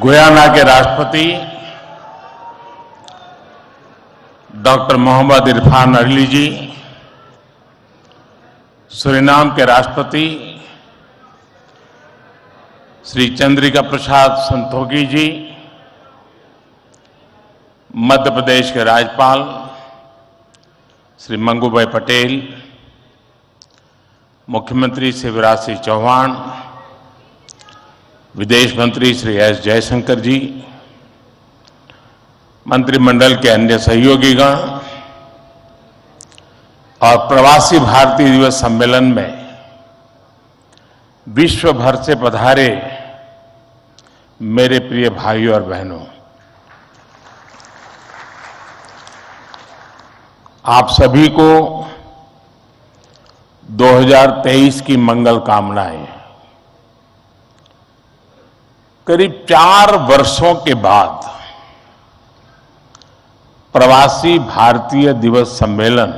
Guyana के राष्ट्रपति डॉक्टर मोहम्मद इरफान अली जी, सूरीनाम के राष्ट्रपति श्री चंद्रिका प्रसाद संतोखी जी, मध्य प्रदेश के राज्यपाल श्री मंगूभाई पटेल, मुख्यमंत्री शिवराज सिंह चौहान, विदेश मंत्री श्री एस जयशंकर जी, मंत्रिमंडल के अन्य सहयोगीगण और प्रवासी भारतीय दिवस सम्मेलन में विश्व भर से पधारे मेरे प्रिय भाइयों और बहनों, आप सभी को 2023 की मंगल कामनाएं। करीब 4 वर्षों के बाद प्रवासी भारतीय दिवस सम्मेलन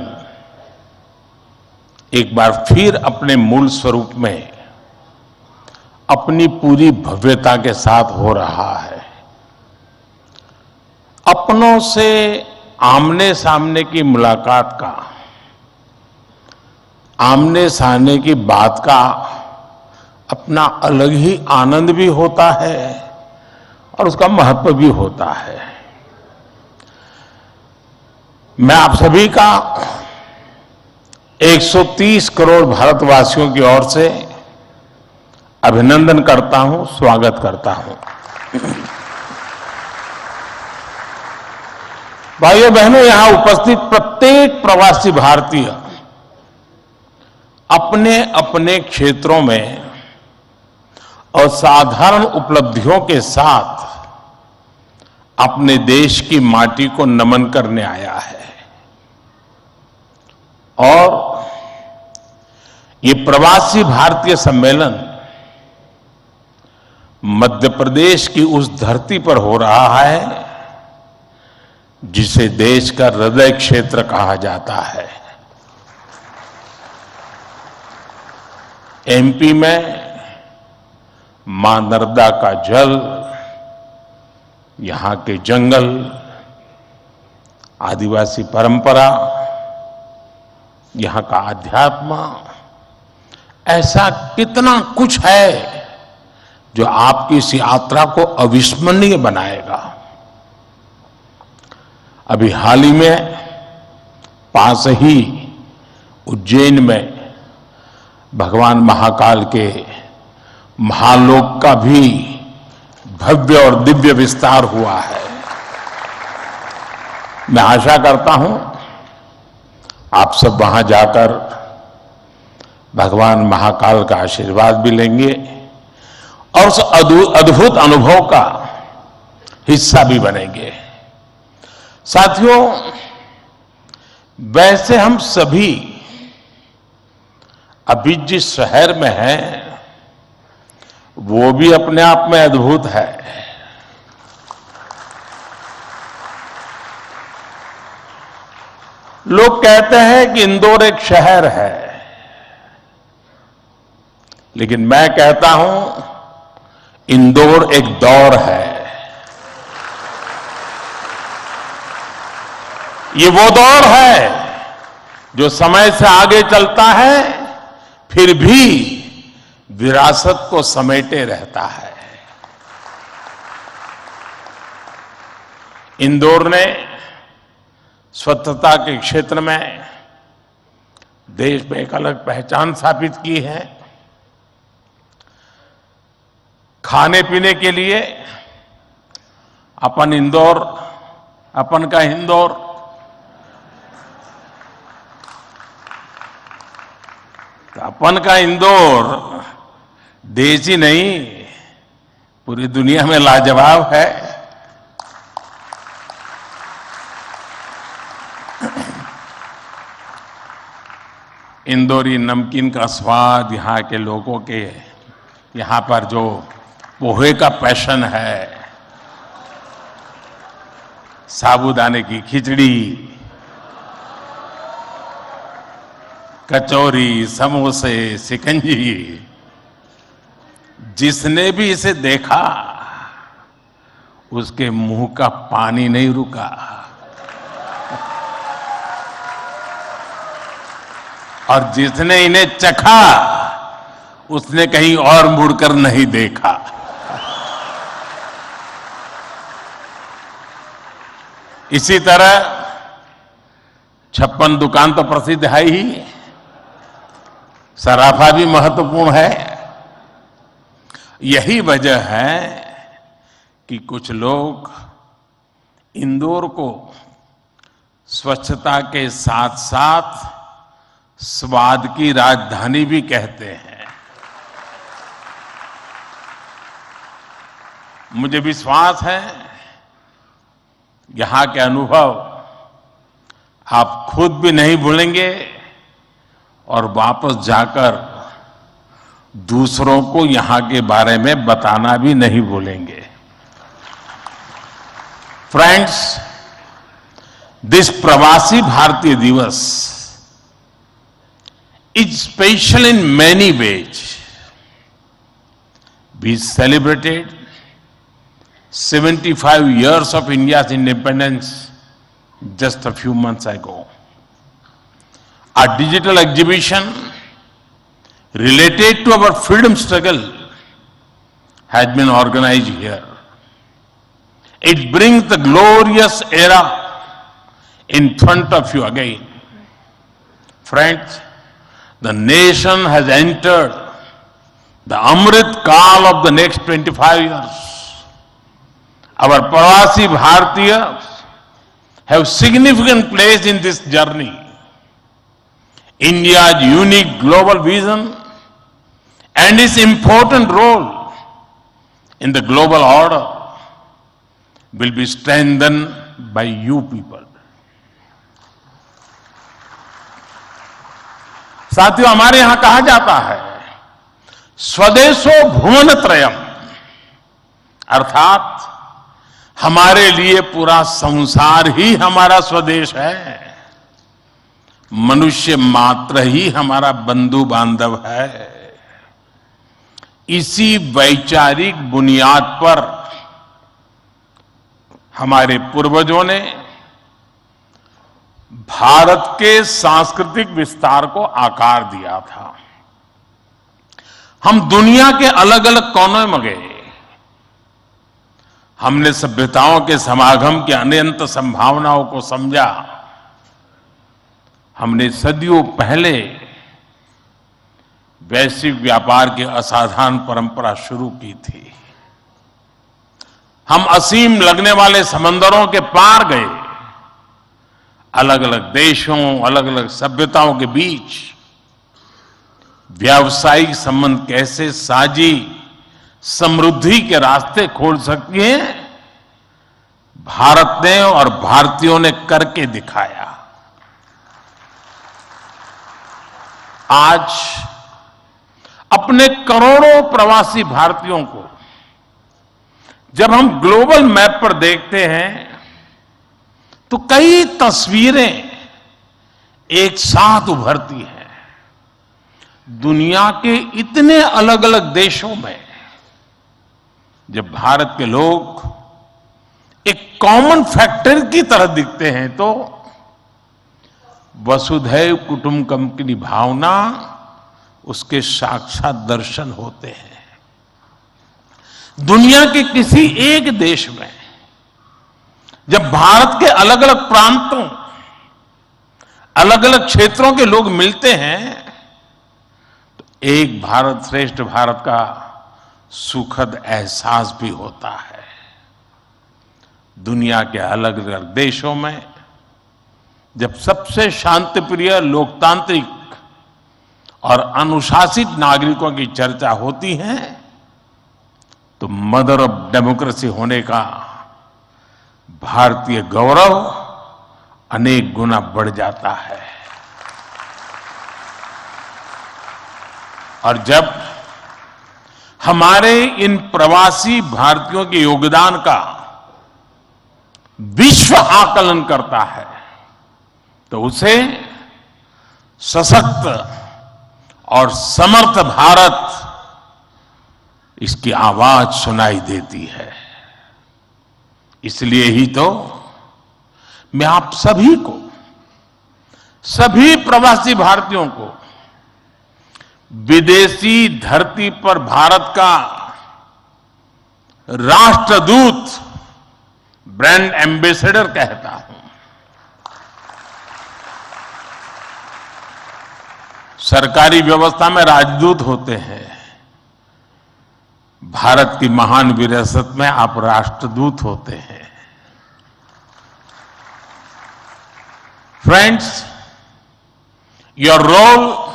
एक बार फिर अपने मूल स्वरूप में अपनी पूरी भव्यता के साथ हो रहा है। अपनों से आमने सामने की मुलाकात का, आमने सामने की बात का अपना अलग ही आनंद भी होता है और उसका महत्व भी होता है। मैं आप सभी का 130 करोड़ भारतवासियों की ओर से अभिनंदन करता हूं, स्वागत करता हूं। भाइयों बहनों, यहां उपस्थित प्रत्येक प्रवासी भारतीय अपने अपने क्षेत्रों में और साधारण उपलब्धियों के साथ अपने देश की माटी को नमन करने आया है। और ये प्रवासी भारतीय सम्मेलन मध्य प्रदेश की उस धरती पर हो रहा है जिसे देश का हृदय क्षेत्र कहा जाता है। एमपी में मां नर्मदा का जल, यहां के जंगल, आदिवासी परंपरा, यहां का अध्यात्म, ऐसा कितना कुछ है जो आपकी इस यात्रा को अविस्मरणीय बनाएगा। अभी हाल ही में पास ही उज्जैन में भगवान महाकाल के महालोक का भी भव्य और दिव्य विस्तार हुआ है। मैं आशा करता हूं आप सब वहां जाकर भगवान महाकाल का आशीर्वाद भी लेंगे और उस अद्भुत अनुभव का हिस्सा भी बनेंगे। साथियों, वैसे हम सभी अभी जिस शहर में हैं वो भी अपने आप में अद्भुत है। लोग कहते हैं कि इंदौर एक शहर है, लेकिन मैं कहता हूं इंदौर एक दौर है। ये वो दौर है जो समय से आगे चलता है फिर भी विरासत को समेटे रहता है। इंदौर ने स्वच्छता के क्षेत्र में देश में एक अलग पहचान स्थापित की है। खाने पीने के लिए अपन इंदौर, अपन का इंदौर, अपन का इंदौर देश ही नहीं पूरी दुनिया में लाजवाब है। इंदौरी नमकीन का स्वाद, यहाँ के लोगों के यहाँ पर जो पोहे का पैशन है, साबूदाने की खिचड़ी, कचौरी, समोसे, शिकंजी, जिसने भी इसे देखा उसके मुंह का पानी नहीं रुका। और जिसने इन्हें चखा उसने कहीं और मुड़कर नहीं देखा। इसी तरह 56 दुकान तो प्रसिद्ध है ही, सराफा भी महत्वपूर्ण है। यही वजह है कि कुछ लोग इंदौर को स्वच्छता के साथ साथ स्वाद की राजधानी भी कहते हैं। मुझे विश्वास है यहां के अनुभव आप खुद भी नहीं भूलेंगे और वापस जाकर दूसरों को यहां के बारे में बताना भी नहीं भूलेंगे। फ्रेंड्स, दिस प्रवासी भारतीय दिवस is special in many ways. We celebrated 75 years of India's independence just a few months ago. Our digital exhibition related to our freedom struggle has been organized here. It brings the glorious era in front of you again. Friends, the nation has entered the Amrit Kaal of the next 25 years. Our Pravasi Bharatiyas have significant place in this journey. India's unique global vision and its important role in the global order will be strengthened by you people. साथियों, हमारे यहां कहा जाता है स्वदेशो भुवनत्रयम्, अर्थात हमारे लिए पूरा संसार ही हमारा स्वदेश है। मनुष्य मात्र ही हमारा बंधु बांधव है। इसी वैचारिक बुनियाद पर हमारे पूर्वजों ने भारत के सांस्कृतिक विस्तार को आकार दिया था। हम दुनिया के अलग अलग कोनों में गए, हमने सभ्यताओं के समागम की अनंत संभावनाओं को समझा। हमने सदियों पहले वैश्विक व्यापार की असाधारण परंपरा शुरू की थी। हम असीम लगने वाले समंदरों के पार गए। अलग अलग देशों, अलग अलग सभ्यताओं के बीच व्यावसायिक संबंध कैसे साझी समृद्धि के रास्ते खोल सकती हैं, भारत ने और भारतीयों ने करके दिखाया। आज अपने करोड़ों प्रवासी भारतीयों को जब हम ग्लोबल मैप पर देखते हैं तो कई तस्वीरें एक साथ उभरती हैं। दुनिया के इतने अलग अलग देशों में जब भारत के लोग एक कॉमन फैक्टर की तरह दिखते हैं तो वसुधैव कुटुंबकम की भावना उसके साक्षात दर्शन होते हैं। दुनिया के किसी एक देश में जब भारत के अलग अलग प्रांतों, अलग अलग क्षेत्रों के लोग मिलते हैं तो एक भारत श्रेष्ठ भारत का सुखद एहसास भी होता है। दुनिया के अलग अलग देशों में जब सबसे शांतिप्रिय, लोकतांत्रिक और अनुशासित नागरिकों की चर्चा होती है तो मदर ऑफ डेमोक्रेसी होने का भारतीय गौरव अनेक गुना बढ़ जाता है। और जब हमारे इन प्रवासी भारतीयों के योगदान का विश्व आकलन करता है तो उसे सशक्त और समर्थ भारत, इसकी आवाज सुनाई देती है। इसलिए ही तो मैं आप सभी को, सभी प्रवासी भारतीयों को विदेशी धरती पर भारत का राष्ट्रदूत, ब्रांड एम्बेसडर कहता हूं। सरकारी व्यवस्था में राजदूत होते हैं, भारत की महान विरासत में आप राष्ट्रदूत होते हैं। Friends, your role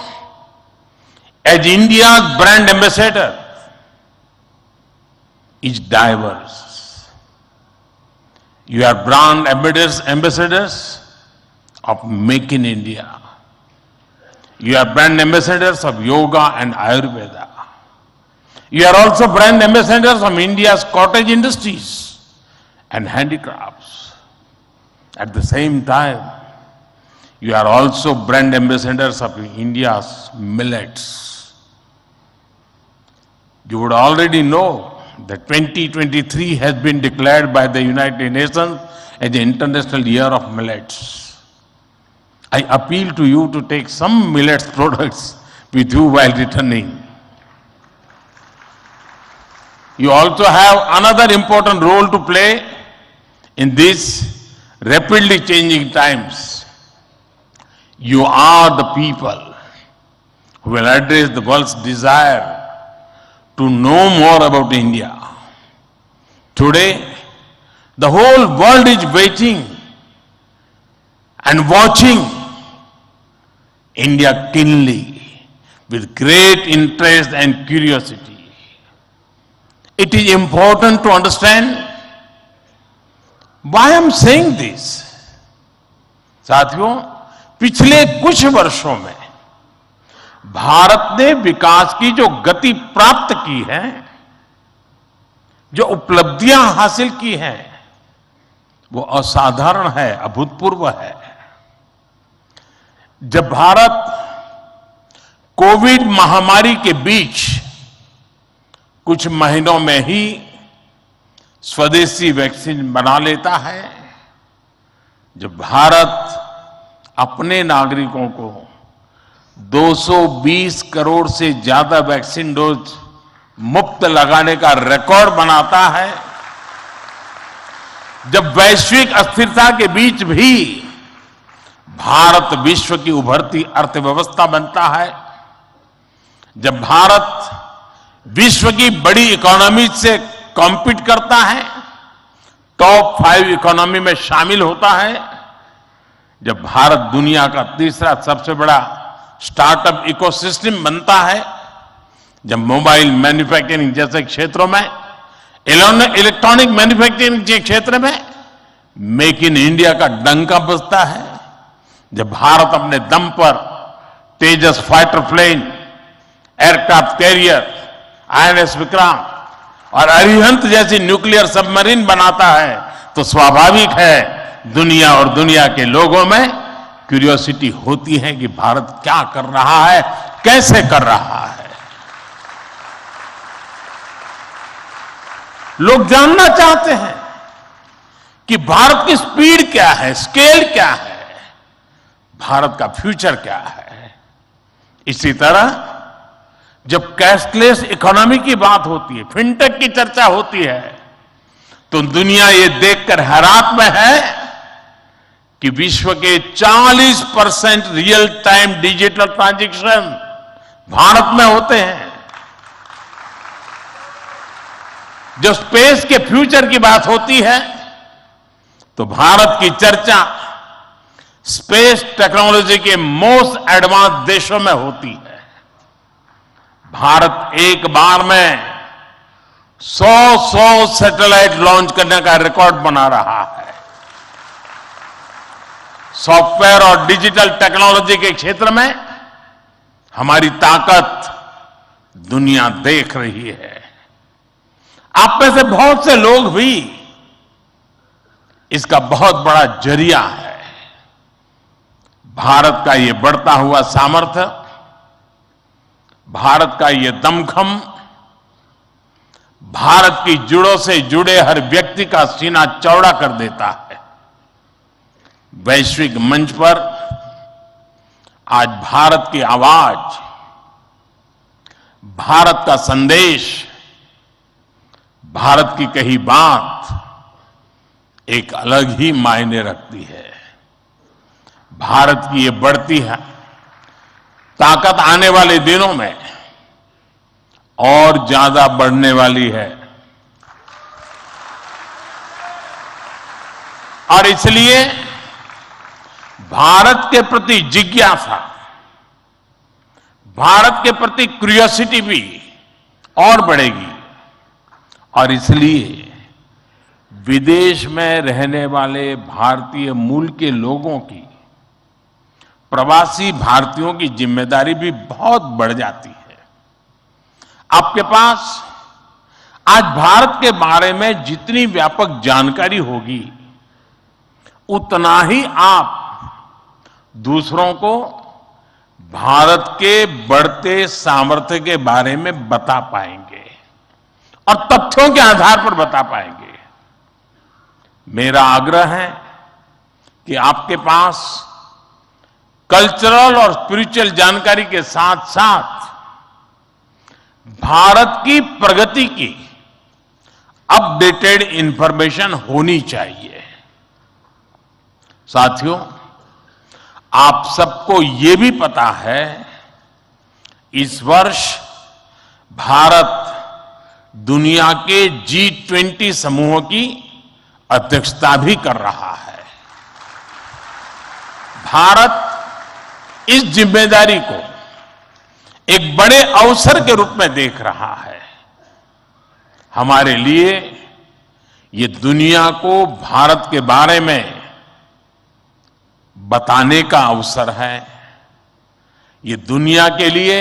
as India's brand ambassador is diverse. You are brand ambassadors of Make in India. You are brand ambassadors of yoga and Ayurveda. You are also brand ambassadors of India's cottage industries and handicrafts. At the same time, you are also brand ambassadors of India's millets. You would already know that 2023 has been declared by the United Nations as the International Year of Millets. I appeal to you to take some millets products with you while returning. You also have another important role to play in these rapidly changing times. You are the people who will address the world's desire to know more about India. Today, the whole world is waiting and watching India keenly with great interest and curiosity. It is important to understand why I am saying this. साथियों, पिछले कुछ वर्षों में भारत ने विकास की जो गति प्राप्त की है, जो उपलब्धियां हासिल की हैं, वो असाधारण है, अभूतपूर्व है। जब भारत कोविड महामारी के बीच कुछ महीनों में ही स्वदेशी वैक्सीन बना लेता है, जब भारत अपने नागरिकों को 220 करोड़ से ज्यादा वैक्सीन डोज मुफ्त लगाने का रिकॉर्ड बनाता है, जब वैश्विक अस्थिरता के बीच भी भारत विश्व की उभरती अर्थव्यवस्था बनता है, जब भारत विश्व की बड़ी इकोनॉमी से कॉम्पीट करता है, टॉप 5 इकोनॉमी में शामिल होता है, जब भारत दुनिया का तीसरा सबसे बड़ा स्टार्टअप इकोसिस्टम बनता है, जब मोबाइल मैन्युफैक्चरिंग जैसे क्षेत्रों में, इलेक्ट्रॉनिक मैन्युफैक्चरिंग के क्षेत्र में मेक इन इंडिया का डंका बजता है, जब भारत अपने दम पर Tejas fighter plane, aircraft carrier, INS Vikrant और अरिहंत जैसी न्यूक्लियर सबमरीन बनाता है, तो स्वाभाविक है दुनिया और दुनिया के लोगों में क्यूरियोसिटी होती है कि भारत क्या कर रहा है, कैसे कर रहा है। लोग जानना चाहते हैं कि भारत की स्पीड क्या है, स्केल क्या है। भारत का फ्यूचर क्या है। इसी तरह जब कैशलेस इकोनॉमी की बात होती है, फिनटेक की चर्चा होती है, तो दुनिया ये देखकर हैरान में है कि विश्व के 40% real time digital transaction Bharat में होते हैं। जब स्पेस के फ्यूचर की बात होती है तो भारत की चर्चा स्पेस टेक्नोलॉजी के मोस्ट एडवांस देशों में होती है। भारत एक बार में 100 सैटेलाइट लॉन्च करने का रिकॉर्ड बना रहा है। सॉफ्टवेयर और डिजिटल टेक्नोलॉजी के क्षेत्र में हमारी ताकत दुनिया देख रही है। आप में से बहुत से लोग भी इसका बहुत बड़ा जरिया है। भारत का ये बढ़ता हुआ सामर्थ्य, भारत का ये दमखम, भारत की जड़ों से जुड़े हर व्यक्ति का सीना चौड़ा कर देता है। वैश्विक मंच पर आज भारत की आवाज, भारत का संदेश, भारत की कही बात एक अलग ही मायने रखती है। भारत की ये बढ़ती है ताकत आने वाले दिनों में और ज्यादा बढ़ने वाली है। और इसलिए भारत के प्रति जिज्ञासा, भारत के प्रति क्यूरियोसिटी भी और बढ़ेगी। और इसलिए विदेश में रहने वाले भारतीय मूल के लोगों की, प्रवासी भारतीयों की जिम्मेदारी भी बहुत बढ़ जाती है। आपके पास आज भारत के बारे में जितनी व्यापक जानकारी होगी, उतना ही आप दूसरों को भारत के बढ़ते सामर्थ्य के बारे में बता पाएंगे और तथ्यों के आधार पर बता पाएंगे। मेरा आग्रह है कि आपके पास कल्चरल और स्पिरिचुअल जानकारी के साथ साथ भारत की प्रगति की अपडेटेड इंफॉर्मेशन होनी चाहिए। साथियों, आप सबको ये भी पता है, इस वर्ष भारत दुनिया के G20 समूह की अध्यक्षता भी कर रहा है। भारत इस जिम्मेदारी को एक बड़े अवसर के रूप में देख रहा है। हमारे लिए ये दुनिया को भारत के बारे में बताने का अवसर है। ये दुनिया के लिए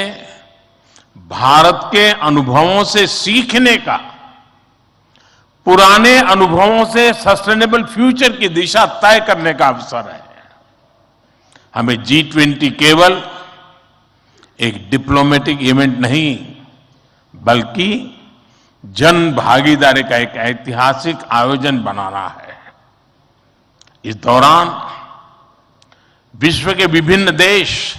भारत के अनुभवों से सीखने का, पुराने अनुभवों से सस्टेनेबल फ्यूचर की दिशा तय करने का अवसर है। हमें G20 केवल एक डिप्लोमेटिक इवेंट नहीं, बल्कि जन भागीदारी का एक ऐतिहासिक आयोजन बनाना है। इस दौरान विश्व के विभिन्न देश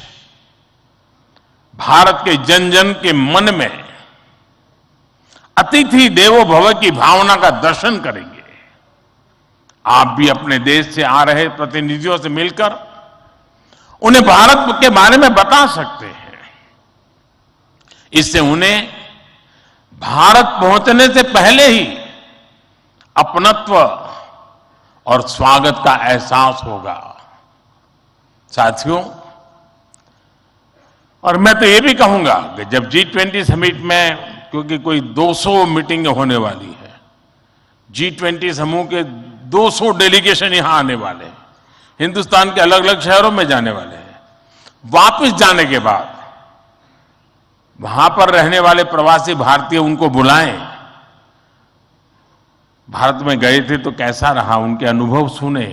भारत के जन जन के मन में अतिथि देवो भव की भावना का दर्शन करेंगे। आप भी अपने देश से आ रहे प्रतिनिधियों से मिलकर उन्हें भारत के बारे में बता सकते हैं। इससे उन्हें भारत पहुंचने से पहले ही अपनत्व और स्वागत का एहसास होगा। साथियों, और मैं तो ये भी कहूंगा कि जब G20 समिट में, क्योंकि कोई 200 मीटिंगें होने वाली है, G20 समूह के 200 डेलीगेशन यहां आने वाले हैं, हिंदुस्तान के अलग अलग शहरों में जाने वाले हैं। वापस जाने के बाद वहां पर रहने वाले प्रवासी भारतीय उनको बुलाएं, भारत में गए थे तो कैसा रहा, उनके अनुभव सुने।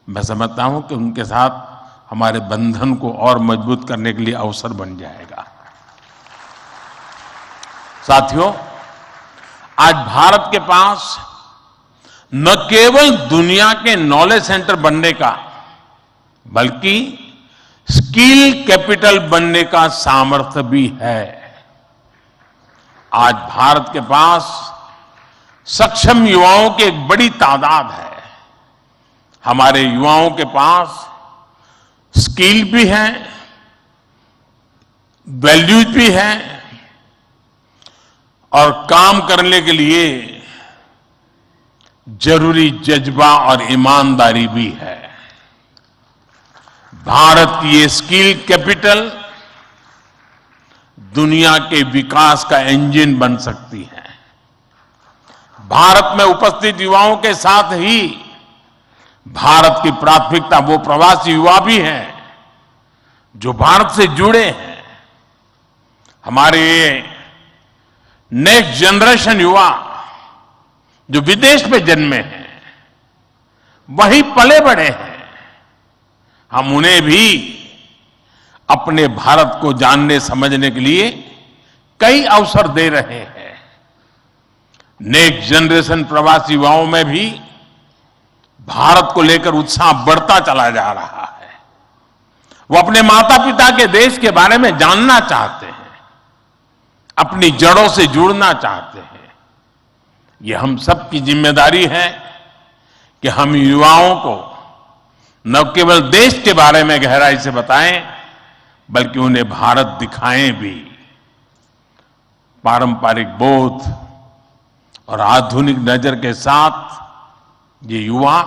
मैं समझता हूं कि उनके साथ हमारे बंधन को और मजबूत करने के लिए अवसर बन जाएगा। साथियों, आज भारत के पास न केवल दुनिया के नॉलेज सेंटर बनने का बल्कि स्किल कैपिटल बनने का सामर्थ्य भी है। आज भारत के पास सक्षम युवाओं की एक बड़ी तादाद है। हमारे युवाओं के पास स्किल भी है, वैल्यूज भी है और काम करने के लिए जरूरी जज्बा और ईमानदारी भी है। भारत की ये स्किल कैपिटल दुनिया के विकास का इंजन बन सकती है। भारत में उपस्थित युवाओं के साथ ही भारत की प्राथमिकता वो प्रवासी युवा भी हैं जो भारत से जुड़े हैं। हमारे नेक्स्ट जनरेशन युवा जो विदेश में जन्मे हैं, वहीं पले बड़े हैं, हम उन्हें भी अपने भारत को जानने समझने के लिए कई अवसर दे रहे हैं। नेक्स्ट जनरेशन प्रवासी युवाओं में भी भारत को लेकर उत्साह बढ़ता चला जा रहा है। वो अपने माता पिता के देश के बारे में जानना चाहते हैं, अपनी जड़ों से जुड़ना चाहते हैं। ये हम सब की जिम्मेदारी है कि हम युवाओं को न केवल देश के बारे में गहराई से बताएं, बल्कि उन्हें भारत दिखाएं भी। पारंपरिक बोध और आधुनिक नजर के साथ ये युवा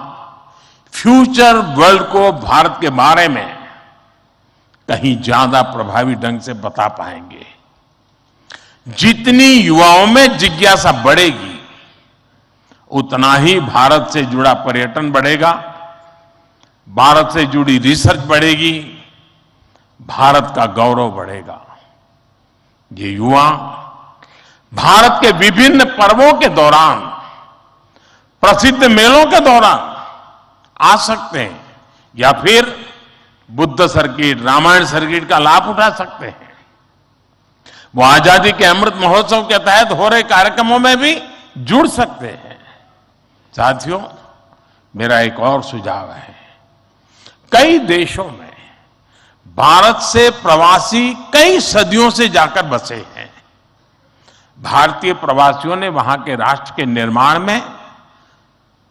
फ्यूचर वर्ल्ड को भारत के बारे में कहीं ज्यादा प्रभावी ढंग से बता पाएंगे। जितनी युवाओं में जिज्ञासा बढ़ेगी, उतना ही भारत से जुड़ा पर्यटन बढ़ेगा, भारत से जुड़ी रिसर्च बढ़ेगी, भारत का गौरव बढ़ेगा। ये युवा भारत के विभिन्न पर्वों के दौरान, प्रसिद्ध मेलों के दौरान आ सकते हैं या फिर बुद्ध सर्किट, रामायण सर्किट का लाभ उठा सकते हैं। वो आजादी के अमृत महोत्सव के तहत हो रहे कार्यक्रमों में भी जुड़ सकते हैं। साथियों, मेरा एक और सुझाव है। कई देशों में भारत से प्रवासी कई सदियों से जाकर बसे हैं। भारतीय प्रवासियों ने वहां के राष्ट्र के निर्माण में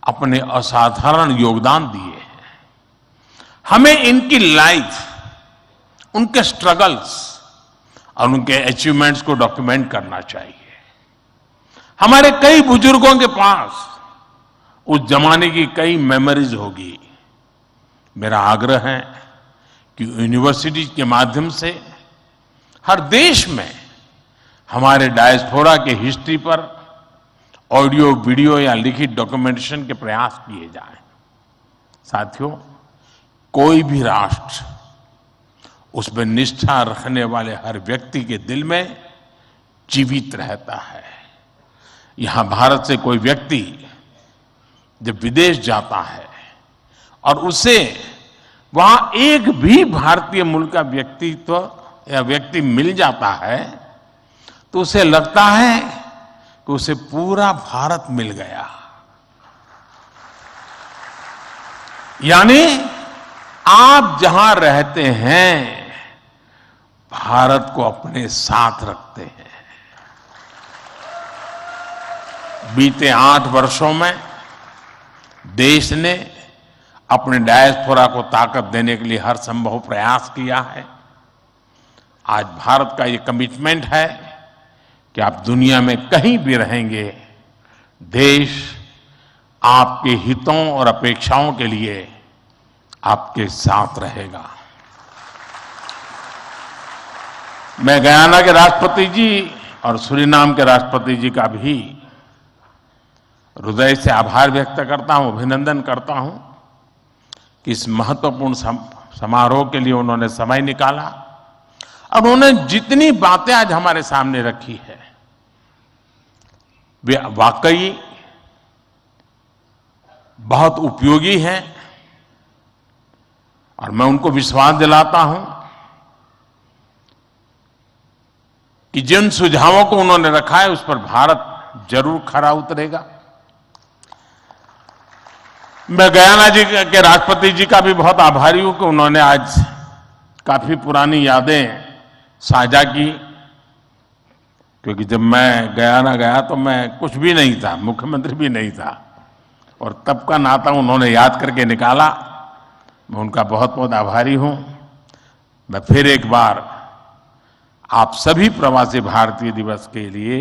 अपने असाधारण योगदान दिए हैं। हमें इनकी लाइफ, उनके स्ट्रगल्स और उनके अचीवमेंट्स को डॉक्यूमेंट करना चाहिए। हमारे कई बुजुर्गों के पास उस जमाने की कई मेमोरीज होगी। मेरा आग्रह है कि यूनिवर्सिटी के माध्यम से हर देश में हमारे डायस्पोरा के हिस्ट्री पर ऑडियो, वीडियो या लिखित डॉक्यूमेंटेशन के प्रयास किए जाएं। साथियों, कोई भी राष्ट्र उसमें निष्ठा रखने वाले हर व्यक्ति के दिल में जीवित रहता है। यहां भारत से कोई व्यक्ति जब विदेश जाता है और उसे वहां एक भी भारतीय मूल का व्यक्तित्व या व्यक्ति मिल जाता है, तो उसे लगता है कि उसे पूरा भारत मिल गया। यानी आप जहां रहते हैं, भारत को अपने साथ रखते हैं। बीते 8 वर्षों में देश ने अपने डायस्पोरा को ताकत देने के लिए हर संभव प्रयास किया है। आज भारत का ये कमिटमेंट है कि आप दुनिया में कहीं भी रहेंगे, देश आपके हितों और अपेक्षाओं के लिए आपके साथ रहेगा। मैं गयाना के राष्ट्रपति जी और सूरीनाम के राष्ट्रपति जी का भी हृदय से आभार व्यक्त करता हूं, अभिनंदन करता हूं कि इस महत्वपूर्ण समारोह के लिए उन्होंने समय निकाला और उन्होंने जितनी बातें आज हमारे सामने रखी है, वे वाकई बहुत उपयोगी हैं और मैं उनको विश्वास दिलाता हूं कि जिन सुझावों को उन्होंने रखा है उस पर भारत जरूर खरा उतरेगा। मैं गयाना जी के राष्ट्रपति जी का भी बहुत आभारी हूं कि उन्होंने आज काफी पुरानी यादें साझा की, क्योंकि जब मैं गयाना गया तो मैं कुछ भी नहीं था, मुख्यमंत्री भी नहीं था, और तब का नाता उन्होंने याद करके निकाला। मैं उनका बहुत बहुत आभारी हूं। मैं फिर एक बार आप सभी प्रवासी भारतीय दिवस के लिए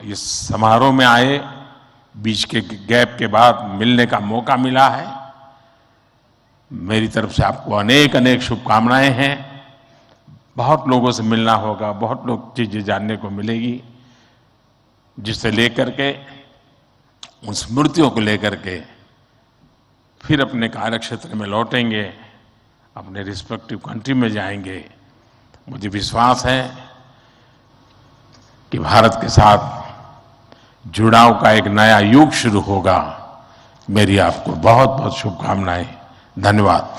इस समारोह में आए, बीच के गैप के बाद मिलने का मौका मिला है। मेरी तरफ से आपको अनेक अनेक शुभकामनाएं हैं। बहुत लोगों से मिलना होगा, बहुत लोग चीजें जानने को मिलेगी, जिससे लेकर के उन स्मृतियों को लेकर के फिर अपने कार्य क्षेत्र में लौटेंगे, अपने रिस्पेक्टिव कंट्री में जाएंगे। मुझे विश्वास है कि भारत के साथ जुड़ाव का एक नया युग शुरू होगा। मेरी आपको बहुत बहुत शुभकामनाएं। धन्यवाद।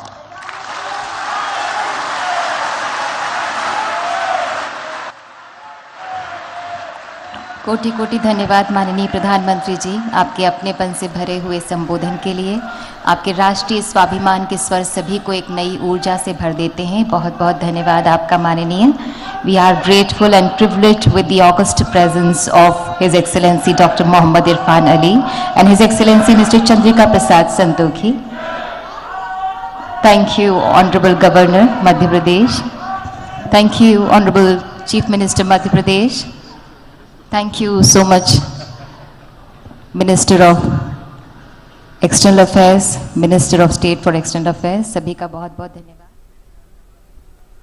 कोटि कोटि धन्यवाद माननीय प्रधानमंत्री जी, आपके अपनेपन से भरे हुए संबोधन के लिए। आपके राष्ट्रीय स्वाभिमान के स्वर सभी को एक नई ऊर्जा से भर देते हैं। बहुत बहुत धन्यवाद आपका माननीय। We are grateful and privileged with the august presence of His Excellency Dr. Mohammad Irfan Ali and His Excellency Mr. Chandrika Prasad Santokhi. Thank you, Honorable Governor, Madhya Pradesh. Thank you, Honorable Chief Minister, Madhya Pradesh. Thank you so much, Minister of External Affairs, Minister of State for External Affairs. सभी का बहुत बहुत धन्यवाद।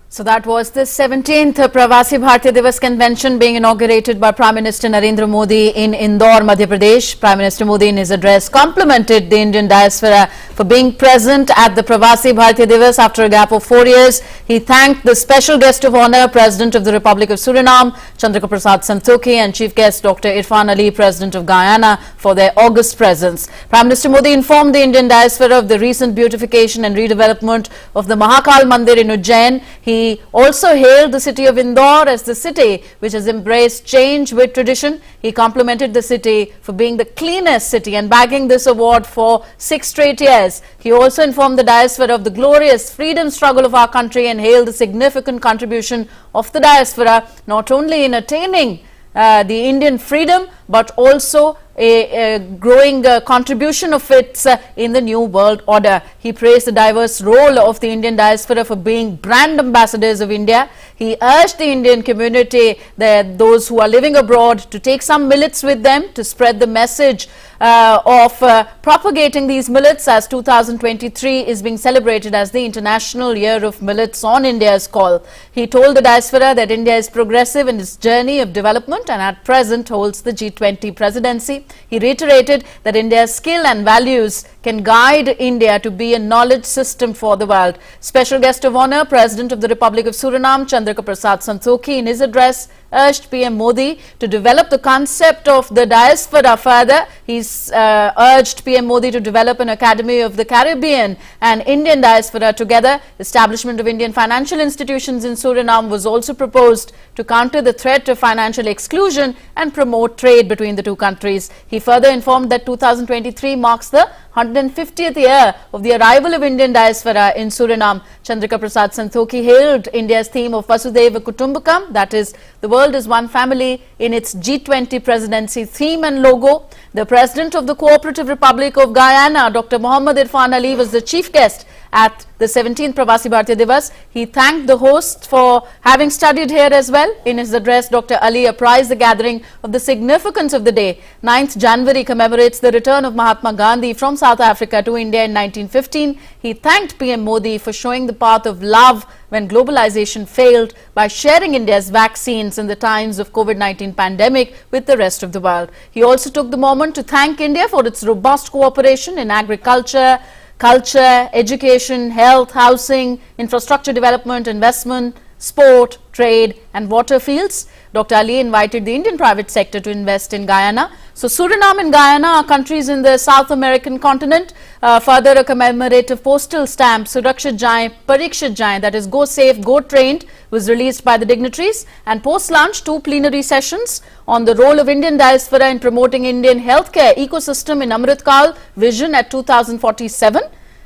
So that was the 17th Pravasi Bharatiya Divas convention being inaugurated by Prime Minister Narendra Modi in Indore, Madhya Pradesh. Prime Minister Modi in his address complimented the Indian diaspora for being present at the Pravasi Bharatiya Divas after a gap of 4 years. He thanked the special guest of honor, President of the Republic of Suriname, Chandrika Prasad Santokhi, and Chief Guest Dr. Irfan Ali, President of Guyana, for their august presence. Prime Minister Modi informed the Indian diaspora of the recent beautification and redevelopment of the Mahakal Mandir in Ujjain. He also hailed the city of Indore as the city which has embraced change with tradition. He complimented the city for being the cleanest city and bagging this award for 6 straight years. He also informed the diaspora of the glorious freedom struggle of our country and hailed the significant contribution of the diaspora, not only in attaining the Indian freedom, but also a growing contribution of it in the new world order. He praised the diverse role of the Indian diaspora for being brand ambassadors of India. He urged the Indian community, those who are living abroad, to take some millets with them to spread the message of propagating these millets, as 2023 is being celebrated as the International Year of Millets on India's call. He told the diaspora that India is progressive in its journey of development and at present holds the G20 presidency. He reiterated that India's skill and values can guide India to be a knowledge system for the world. Special guest of honor, President of the Republic of Suriname, Chandrika Prasad Santokhi, in his address urged PM Modi to develop the concept of the diaspora further. He's urged PM Modi to develop an Academy of the Caribbean and Indian diaspora together. Establishment of Indian financial institutions in Suriname was also proposed to counter the threat of financial exclusion and promote trade between the two countries. He further informed that 2023 marks the 150th year of the arrival of Indian diaspora in Suriname. Chandrika Prasad Santokhi hailed India's theme of Vasudhaiva Kutumbakam, that is, the world is one family, in its G20 presidency theme and logo. The President of the Cooperative Republic of Guyana, Dr. Mohammad Irfan Ali, was the chief guest at the 17th Pravasi Bharatiya Divas. He thanked the hosts for having studied here as well. In his address, Dr. Ali apprised the gathering of the significance of the day. 9th January commemorates the return of Mahatma Gandhi from South Africa to India in 1915. He thanked PM Modi for showing the path of love when globalization failed by sharing India's vaccines in the times of COVID-19 pandemic with the rest of the world. He also took the moment to thank India for its robust cooperation in agriculture, culture, education, health, housing, infrastructure development, investment, sport, trade and water fields. Dr. Ali invited the Indian private sector to invest in Guyana. So Suriname and Guyana are countries in the South American continent. Further, a commemorative postal stamp, Surakshit Jaye, Parikshit Jaye, that is Go Safe, Go Trained, was released by the dignitaries. And post-lunch, 2 plenary sessions on the role of Indian diaspora in promoting Indian healthcare ecosystem in Amritkal Vision at 2047.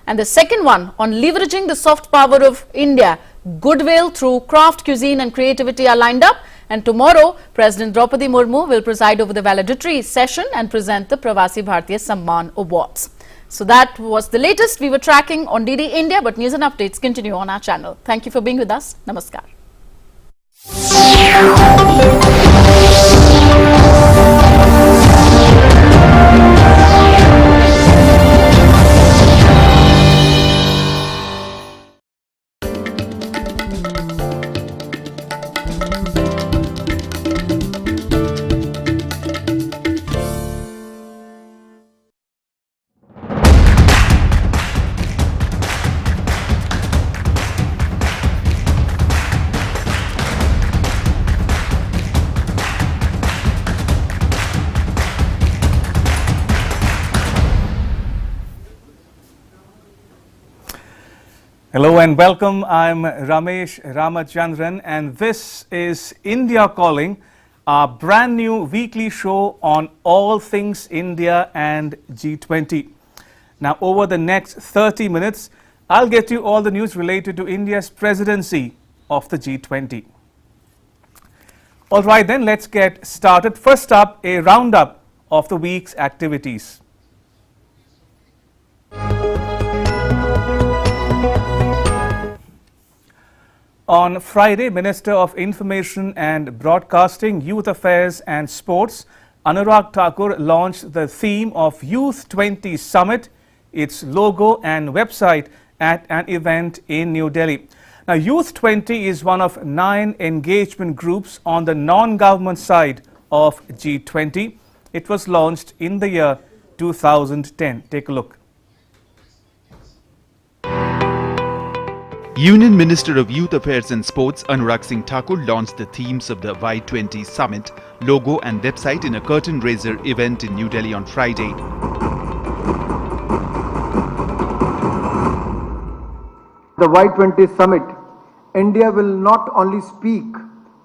And the second one on leveraging the soft power of India, goodwill through craft, cuisine and creativity are lined up. And tomorrow, President Draupadi Murmu will preside over the valedictory session and present the Pravasi Bharatiya Samman Awards. So that was the latest we were tracking on DD India, but news and updates continue on our channel. Thank you for being with us. Namaskar. Hello and welcome. I'm Ramesh Ramachandran and this is India Calling, our brand new weekly show on all things India and G20. Now over the next 30 minutes, I'll get you all the news related to India's presidency of the G20. All right then, let's get started. First up, a roundup of the week's activities. On Friday, Minister of Information and Broadcasting, Youth Affairs and Sports, Anurag Thakur launched the theme of Youth 20 Summit, its logo and website at an event in New Delhi. Now, Youth 20 is one of 9 engagement groups on the non-government side of G20. It was launched in the year 2010. Take a look. Union Minister of Youth Affairs and Sports Anurag Singh Thakur launched the themes of the Y20 Summit logo and website in a curtain raiser event in New Delhi on Friday. The Y20 Summit, India will not only speak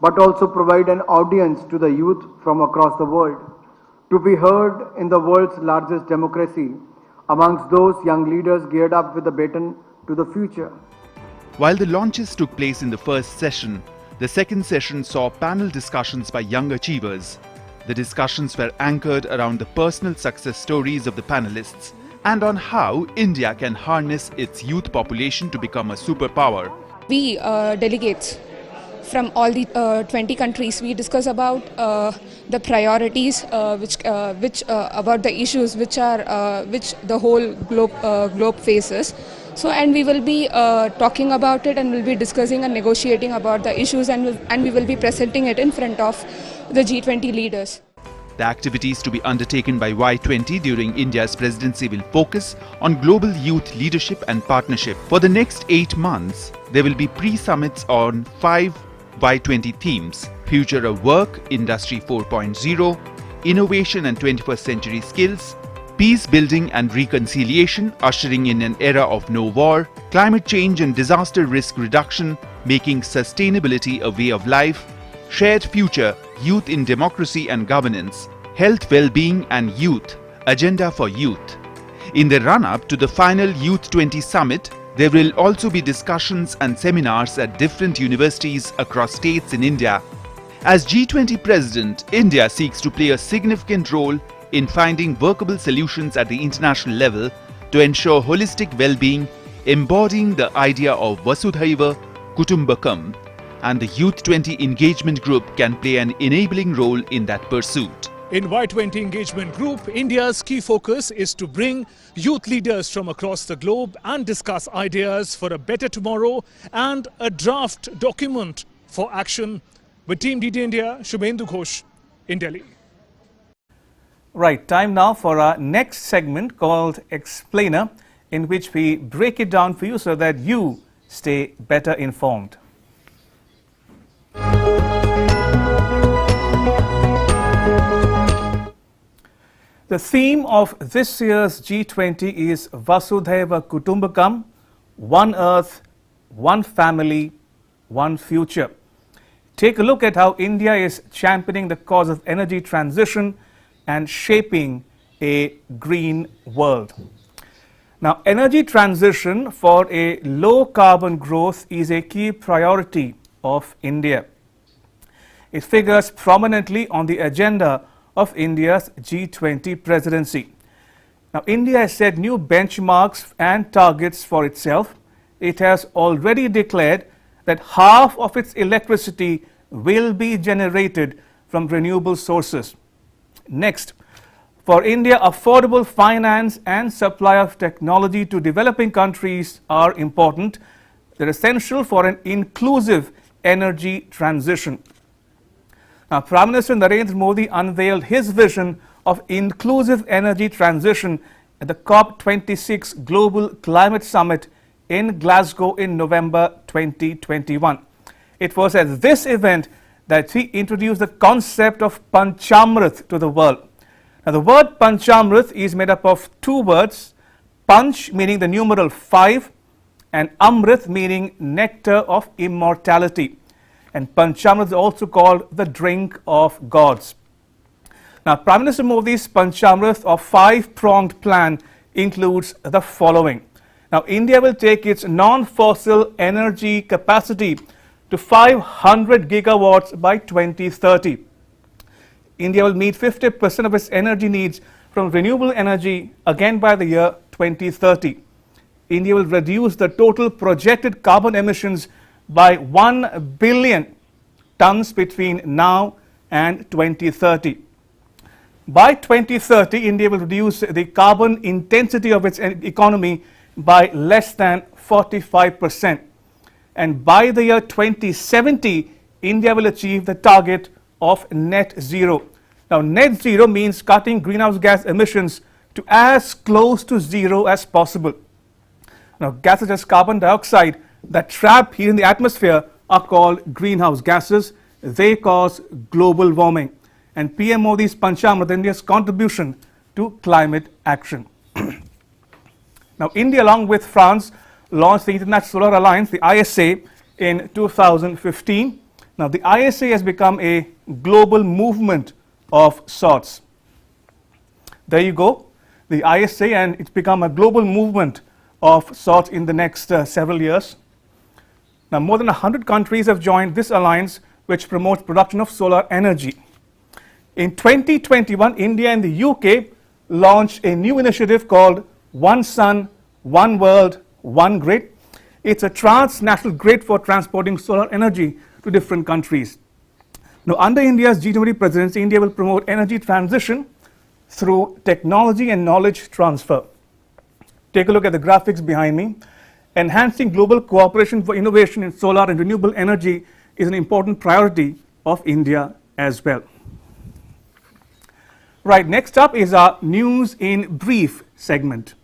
but also provide an audience to the youth from across the world to be heard in the world's largest democracy amongst those young leaders geared up with a baton to the future. While the launches took place in the first session, the second session saw panel discussions by young achievers. The discussions were anchored around the personal success stories of the panelists and on how India can harness its youth population to become a superpower. We delegates from all the 20 countries, we discuss about the priorities, which about the issues which the whole globe faces. So, and we will be talking about it and we'll be discussing and negotiating about the issues and we will be presenting it in front of the G20 leaders. The activities to be undertaken by Y20 during India's presidency will focus on global youth leadership and partnership. For the next 8 months, there will be pre-summits on 5 Y20 themes: Future of Work, Industry 4.0, Innovation and 21st Century Skills, Peace Building and Reconciliation, ushering in an era of no war, Climate Change and Disaster Risk Reduction, making sustainability a way of life, Shared Future, Youth in Democracy and Governance, Health, Well-being and Youth, Agenda for Youth. In the run-up to the final Youth 20 Summit, there will also be discussions and seminars at different universities across states in India. As G20 President, India seeks to play a significant role in finding workable solutions at the international level to ensure holistic well-being, embodying the idea of Vasudhaiva Kutumbakam, and the Youth 20 Engagement Group can play an enabling role in that pursuit. In Y20 Engagement Group, India's key focus is to bring youth leaders from across the globe and discuss ideas for a better tomorrow and a draft document for action. With Team DD India, Shubhendu Ghosh in Delhi. Right, time now for our next segment called Explainer, in which we break it down for you so that you stay better informed. The theme of this year's G20 is Vasudhaiva Kutumbakam, One Earth, One Family, One Future. Take a look at how India is championing the cause of energy transition and shaping a green world. Now, energy transition for a low carbon growth is a key priority of India. It figures prominently on the agenda of India's G20 presidency. Now, India has set new benchmarks and targets for itself. It has already declared that half of its electricity will be generated from renewable sources. Next, for India, affordable finance and supply of technology to developing countries are important. They're essential for an inclusive energy transition. Now, Prime Minister Narendra Modi unveiled his vision of inclusive energy transition at the COP26 Global Climate Summit in Glasgow in November 2021. It was at this event that he introduced the concept of Panchamrit to the world. Now, the word Panchamrit is made up of two words, Panch meaning the numeral 5 and Amrit meaning nectar of immortality. And Panchamrit is also called the drink of gods. Now, Prime Minister Modi's Panchamrit or five-pronged plan includes the following. Now, India will take its non-fossil energy capacity to 500 gigawatts by 2030. India will meet 50% of its energy needs from renewable energy again by the year 2030. India will reduce the total projected carbon emissions by 1 billion tons between now and 2030. By 2030, India will reduce the carbon intensity of its economy by less than 45%. And by the year 2070, India will achieve the target of net zero. Now, net zero means cutting greenhouse gas emissions to as close to zero as possible. Now, gases such as carbon dioxide that trap heat in the atmosphere are called greenhouse gases. They cause global warming. And PM Modi's Panchamrit, India's contribution to climate action. Now, India, along with France, launched the International Solar Alliance, the ISA, in 2015. Now, the ISA has become a global movement of sorts. There you go, the ISA, and it's become a global movement of sorts in the next several years. Now, more than 100 countries have joined this alliance, which promotes production of solar energy. In 2021, India and the UK launched a new initiative called One Sun, One World, One Grid. It's a transnational grid for transporting solar energy to different countries. Now, under India's G20 presidency, India will promote energy transition through technology and knowledge transfer. Take a look at the graphics behind me. Enhancing global cooperation for innovation in solar and renewable energy is an important priority of India as well. Right, next up is our News in Brief segment.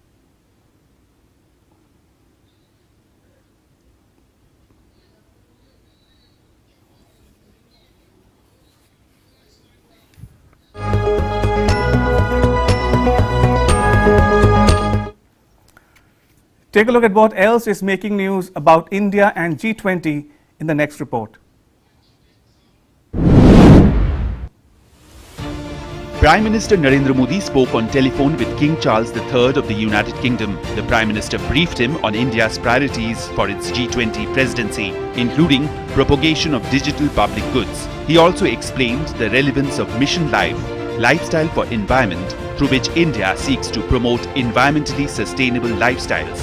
Take a look at what else is making news about India and G20 in the next report. Prime Minister Narendra Modi spoke on telephone with King Charles III of the United Kingdom. The Prime Minister briefed him on India's priorities for its G20 presidency, including propagation of digital public goods. He also explained the relevance of Mission Life, lifestyle for environment, through which India seeks to promote environmentally sustainable lifestyles.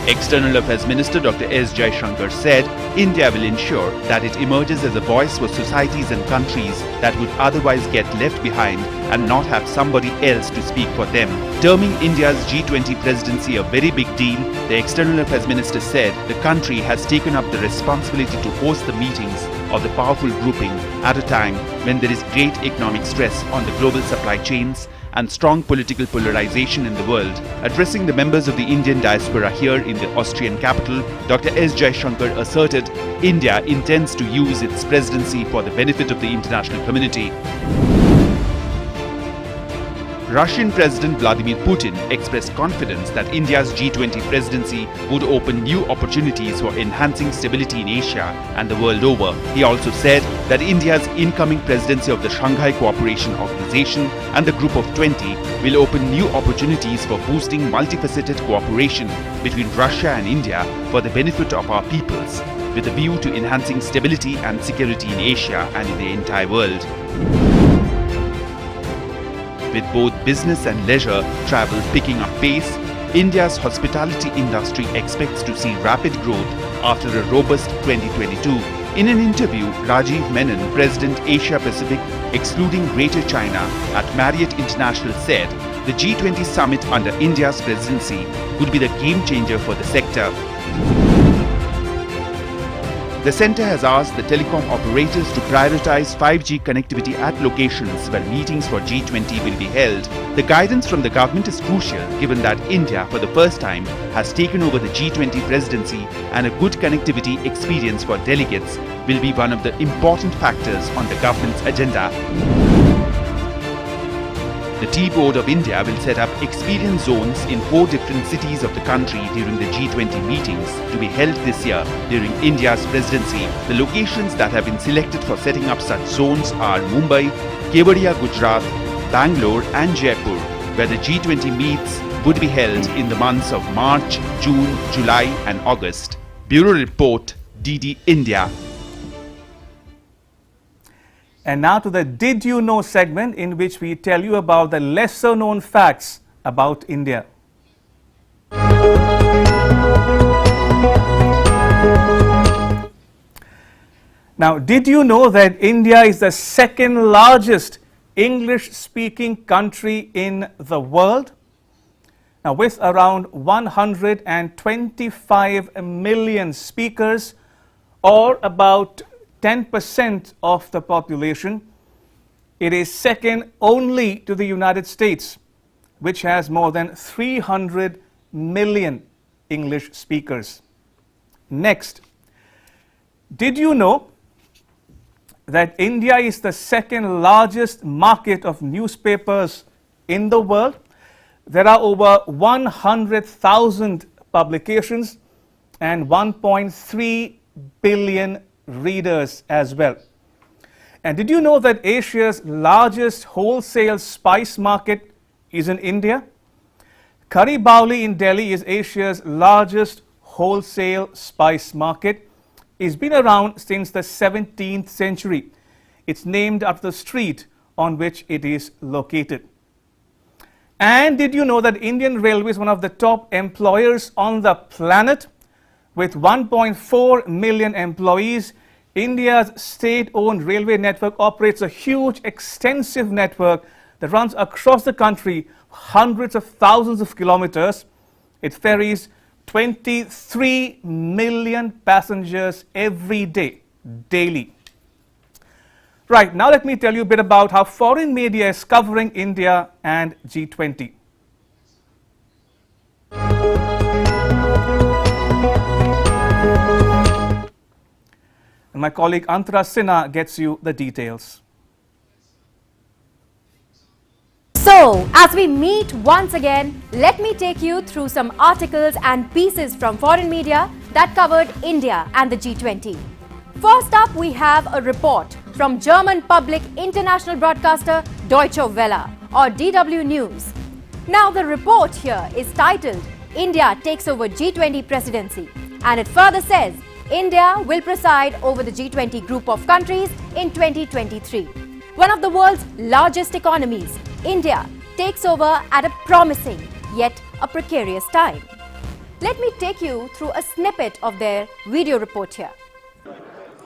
External Affairs Minister Dr. S. Jaishankar said India will ensure that it emerges as a voice for societies and countries that would otherwise get left behind and not have somebody else to speak for them. Terming India's G20 presidency a very big deal, the External Affairs Minister said the country has taken up the responsibility to host the meetings of the powerful grouping at a time when there is great economic stress on the global supply chains and strong political polarization in the world. Addressing the members of the Indian diaspora here in the Austrian capital, Dr. S. Jaishankar asserted India intends to use its presidency for the benefit of the international community. Russian President Vladimir Putin expressed confidence that India's G20 presidency would open new opportunities for enhancing stability in Asia and the world over. He also said that India's incoming presidency of the Shanghai Cooperation Organization and the Group of 20 will open new opportunities for boosting multifaceted cooperation between Russia and India for the benefit of our peoples, with a view to enhancing stability and security in Asia and in the entire world. With both business and leisure travel picking up pace, India's hospitality industry expects to see rapid growth after a robust 2022. In an interview, Rajiv Menon, President Asia Pacific, excluding Greater China, at Marriott International said the G20 summit under India's presidency could be the game changer for the sector. The centre has asked the telecom operators to prioritise 5G connectivity at locations where meetings for G20 will be held. The guidance from the government is crucial given that India for the first time has taken over the G20 presidency, and a good connectivity experience for delegates will be one of the important factors on the government's agenda. The Tea Board of India will set up experience zones in 4 different cities of the country during the G20 meetings to be held this year during India's presidency. The locations that have been selected for setting up such zones are Mumbai, Kevadia, Gujarat, Bangalore and Jaipur, where the G20 meets would be held in the months of March, June, July and August. Bureau Report, DD India. And now to the Did You Know segment, in which we tell you about the lesser known facts about India. Now, did you know that India is the second largest English speaking country in the world? Now, with around 125 million speakers, or about 10% of the population, it is second only to the United States, which has more than 300 million English speakers. Next, did you know that India is the second largest market of newspapers in the world? There are over 100,000 publications and 1.3 billion readers as well. And did you know that Asia's largest wholesale spice market is in India? Curry Bauli in Delhi is Asia's largest wholesale spice market. It's been around since the 17th century. It's named after the street on which it is located. And did you know that Indian Railway is one of the top employers on the planet? With 1.4 million employees, India's state-owned railway network operates a huge, extensive network that runs across the country, hundreds of thousands of kilometers. It ferries 23 million passengers every day, daily. Right, now let me tell you a bit about how foreign media is covering India and G20. And my colleague Antara Sinha gets you the details. So, as we meet once again, let me take you through some articles and pieces from foreign media that covered India and the G20. First up, we have a report from German public international broadcaster Deutsche Welle, or DW News. Now, the report here is titled, India takes over G20 presidency, and it further says, India will preside over the G20 group of countries in 2023. One of the world's largest economies, India takes over at a promising yet a precarious time. Let me take you through a snippet of their video report here.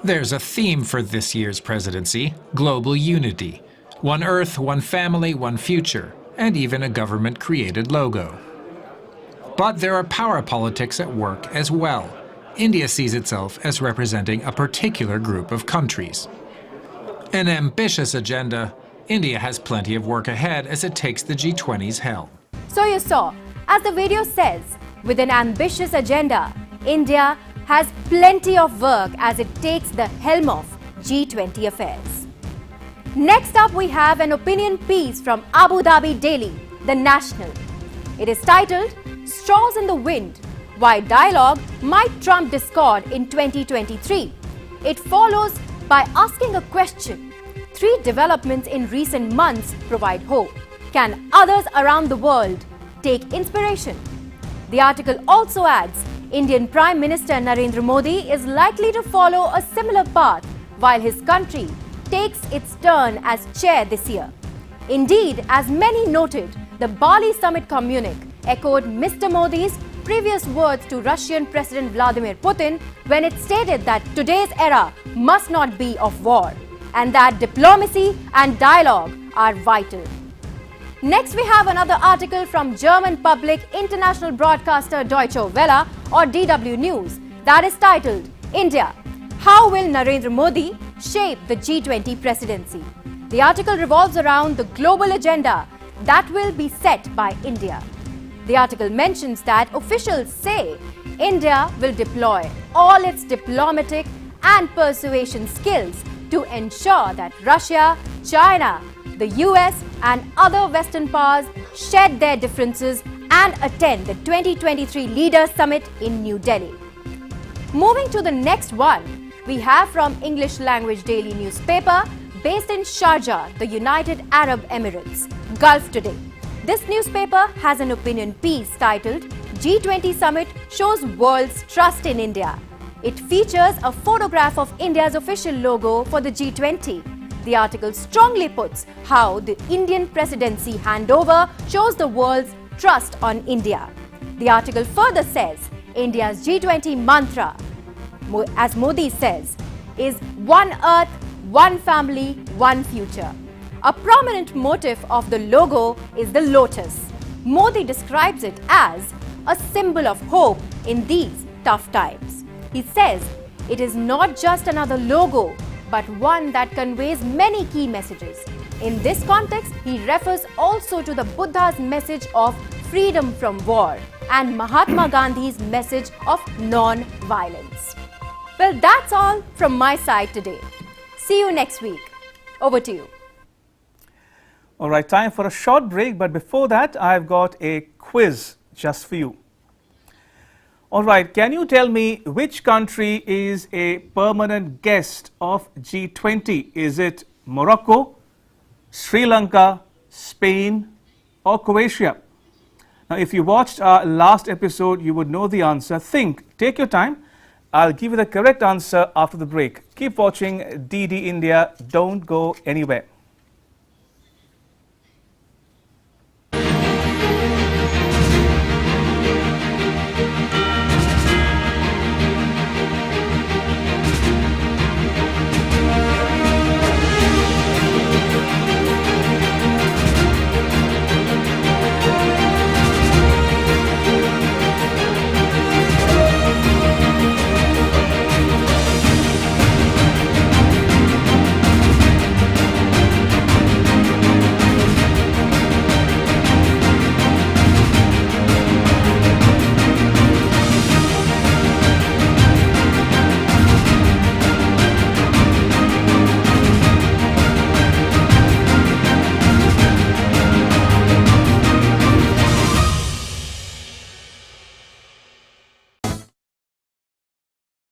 There's a theme for this year's presidency: global unity. One Earth, one family, one future, and even a government-created logo. But there are power politics at work as well. India sees itself as representing a particular group of countries. An ambitious agenda, India has plenty of work ahead as it takes the G20's helm. So you saw, as the video says, with an ambitious agenda, India has plenty of work as it takes the helm of G20 affairs. Next up, we have an opinion piece from Abu Dhabi Daily, The National. It is titled, Straws in the Wind, Why Dialogue Might Trump Discord in 2023. It follows by asking a question. 3 developments in recent months provide hope. Can others around the world take inspiration? The article also adds, Indian Prime Minister Narendra Modi is likely to follow a similar path while his country takes its turn as chair this year. Indeed, as many noted, the Bali summit communique echoed Mr. Modi's previous words to Russian President Vladimir Putin when it stated that today's era must not be of war and that diplomacy and dialogue are vital. Next, we have another article from German public international broadcaster Deutsche Welle or DW News that is titled, India, How Will Narendra Modi Shape the G20 Presidency? The article revolves around the global agenda that will be set by India. The article mentions that officials say India will deploy all its diplomatic and persuasion skills to ensure that Russia, China, the US and other Western powers shed their differences and attend the 2023 Leaders Summit in New Delhi. Moving to the next one, we have from English language daily newspaper based in Sharjah, the United Arab Emirates, Gulf Today. This newspaper has an opinion piece titled G20 Summit Shows World's Trust in India. It features a photograph of India's official logo for the G20. The article strongly puts how the Indian presidency handover shows the world's trust on India. The article further says India's G20 mantra, as Modi says, is one earth, one family, one future. A prominent motif of the logo is the lotus. Modi describes it as a symbol of hope in these tough times. He says it is not just another logo, but one that conveys many key messages. In this context, he refers also to the Buddha's message of freedom from war and Mahatma Gandhi's message of non-violence. Well, that's all from my side today. See you next week. Over to you. All right, time for a short break, but before that, I've got a quiz just for you. All right, can you tell me which country is a permanent guest of G20? Is it Morocco, Sri Lanka, Spain, or Croatia? Now, if you watched our last episode, you would know the answer. Think, take your time. I'll give you the correct answer after the break. Keep watching DD India. Don't go anywhere.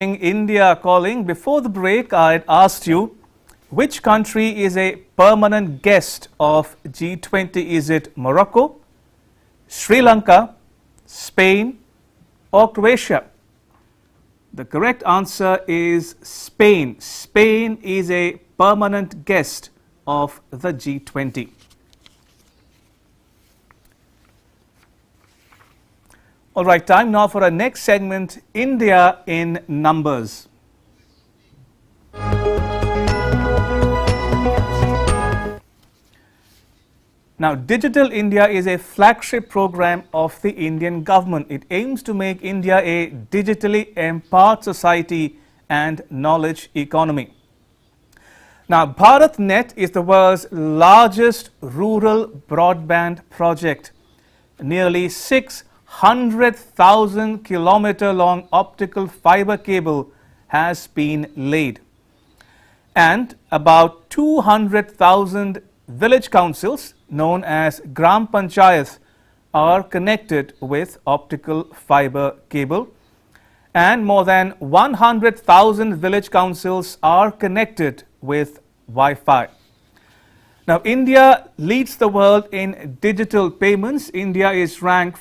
India calling. Before the break, I had asked you which country is a permanent guest of G20. Is it Morocco, Sri Lanka, Spain, or Croatia? The correct answer is Spain. Spain is a permanent guest of the G20. All right, time now for our next segment, India in Numbers. Now, Digital India is a flagship program of the Indian government. It aims to make India a digitally empowered society and knowledge economy. Now, BharatNet is the world's largest rural broadband project. Nearly 600,000 kilometer long optical fiber cable has been laid. And about 200,000 village councils, known as Gram Panchayats, are connected with optical fiber cable. And more than 100,000 village councils are connected with Wi-Fi. Now, India leads the world in digital payments. India is ranked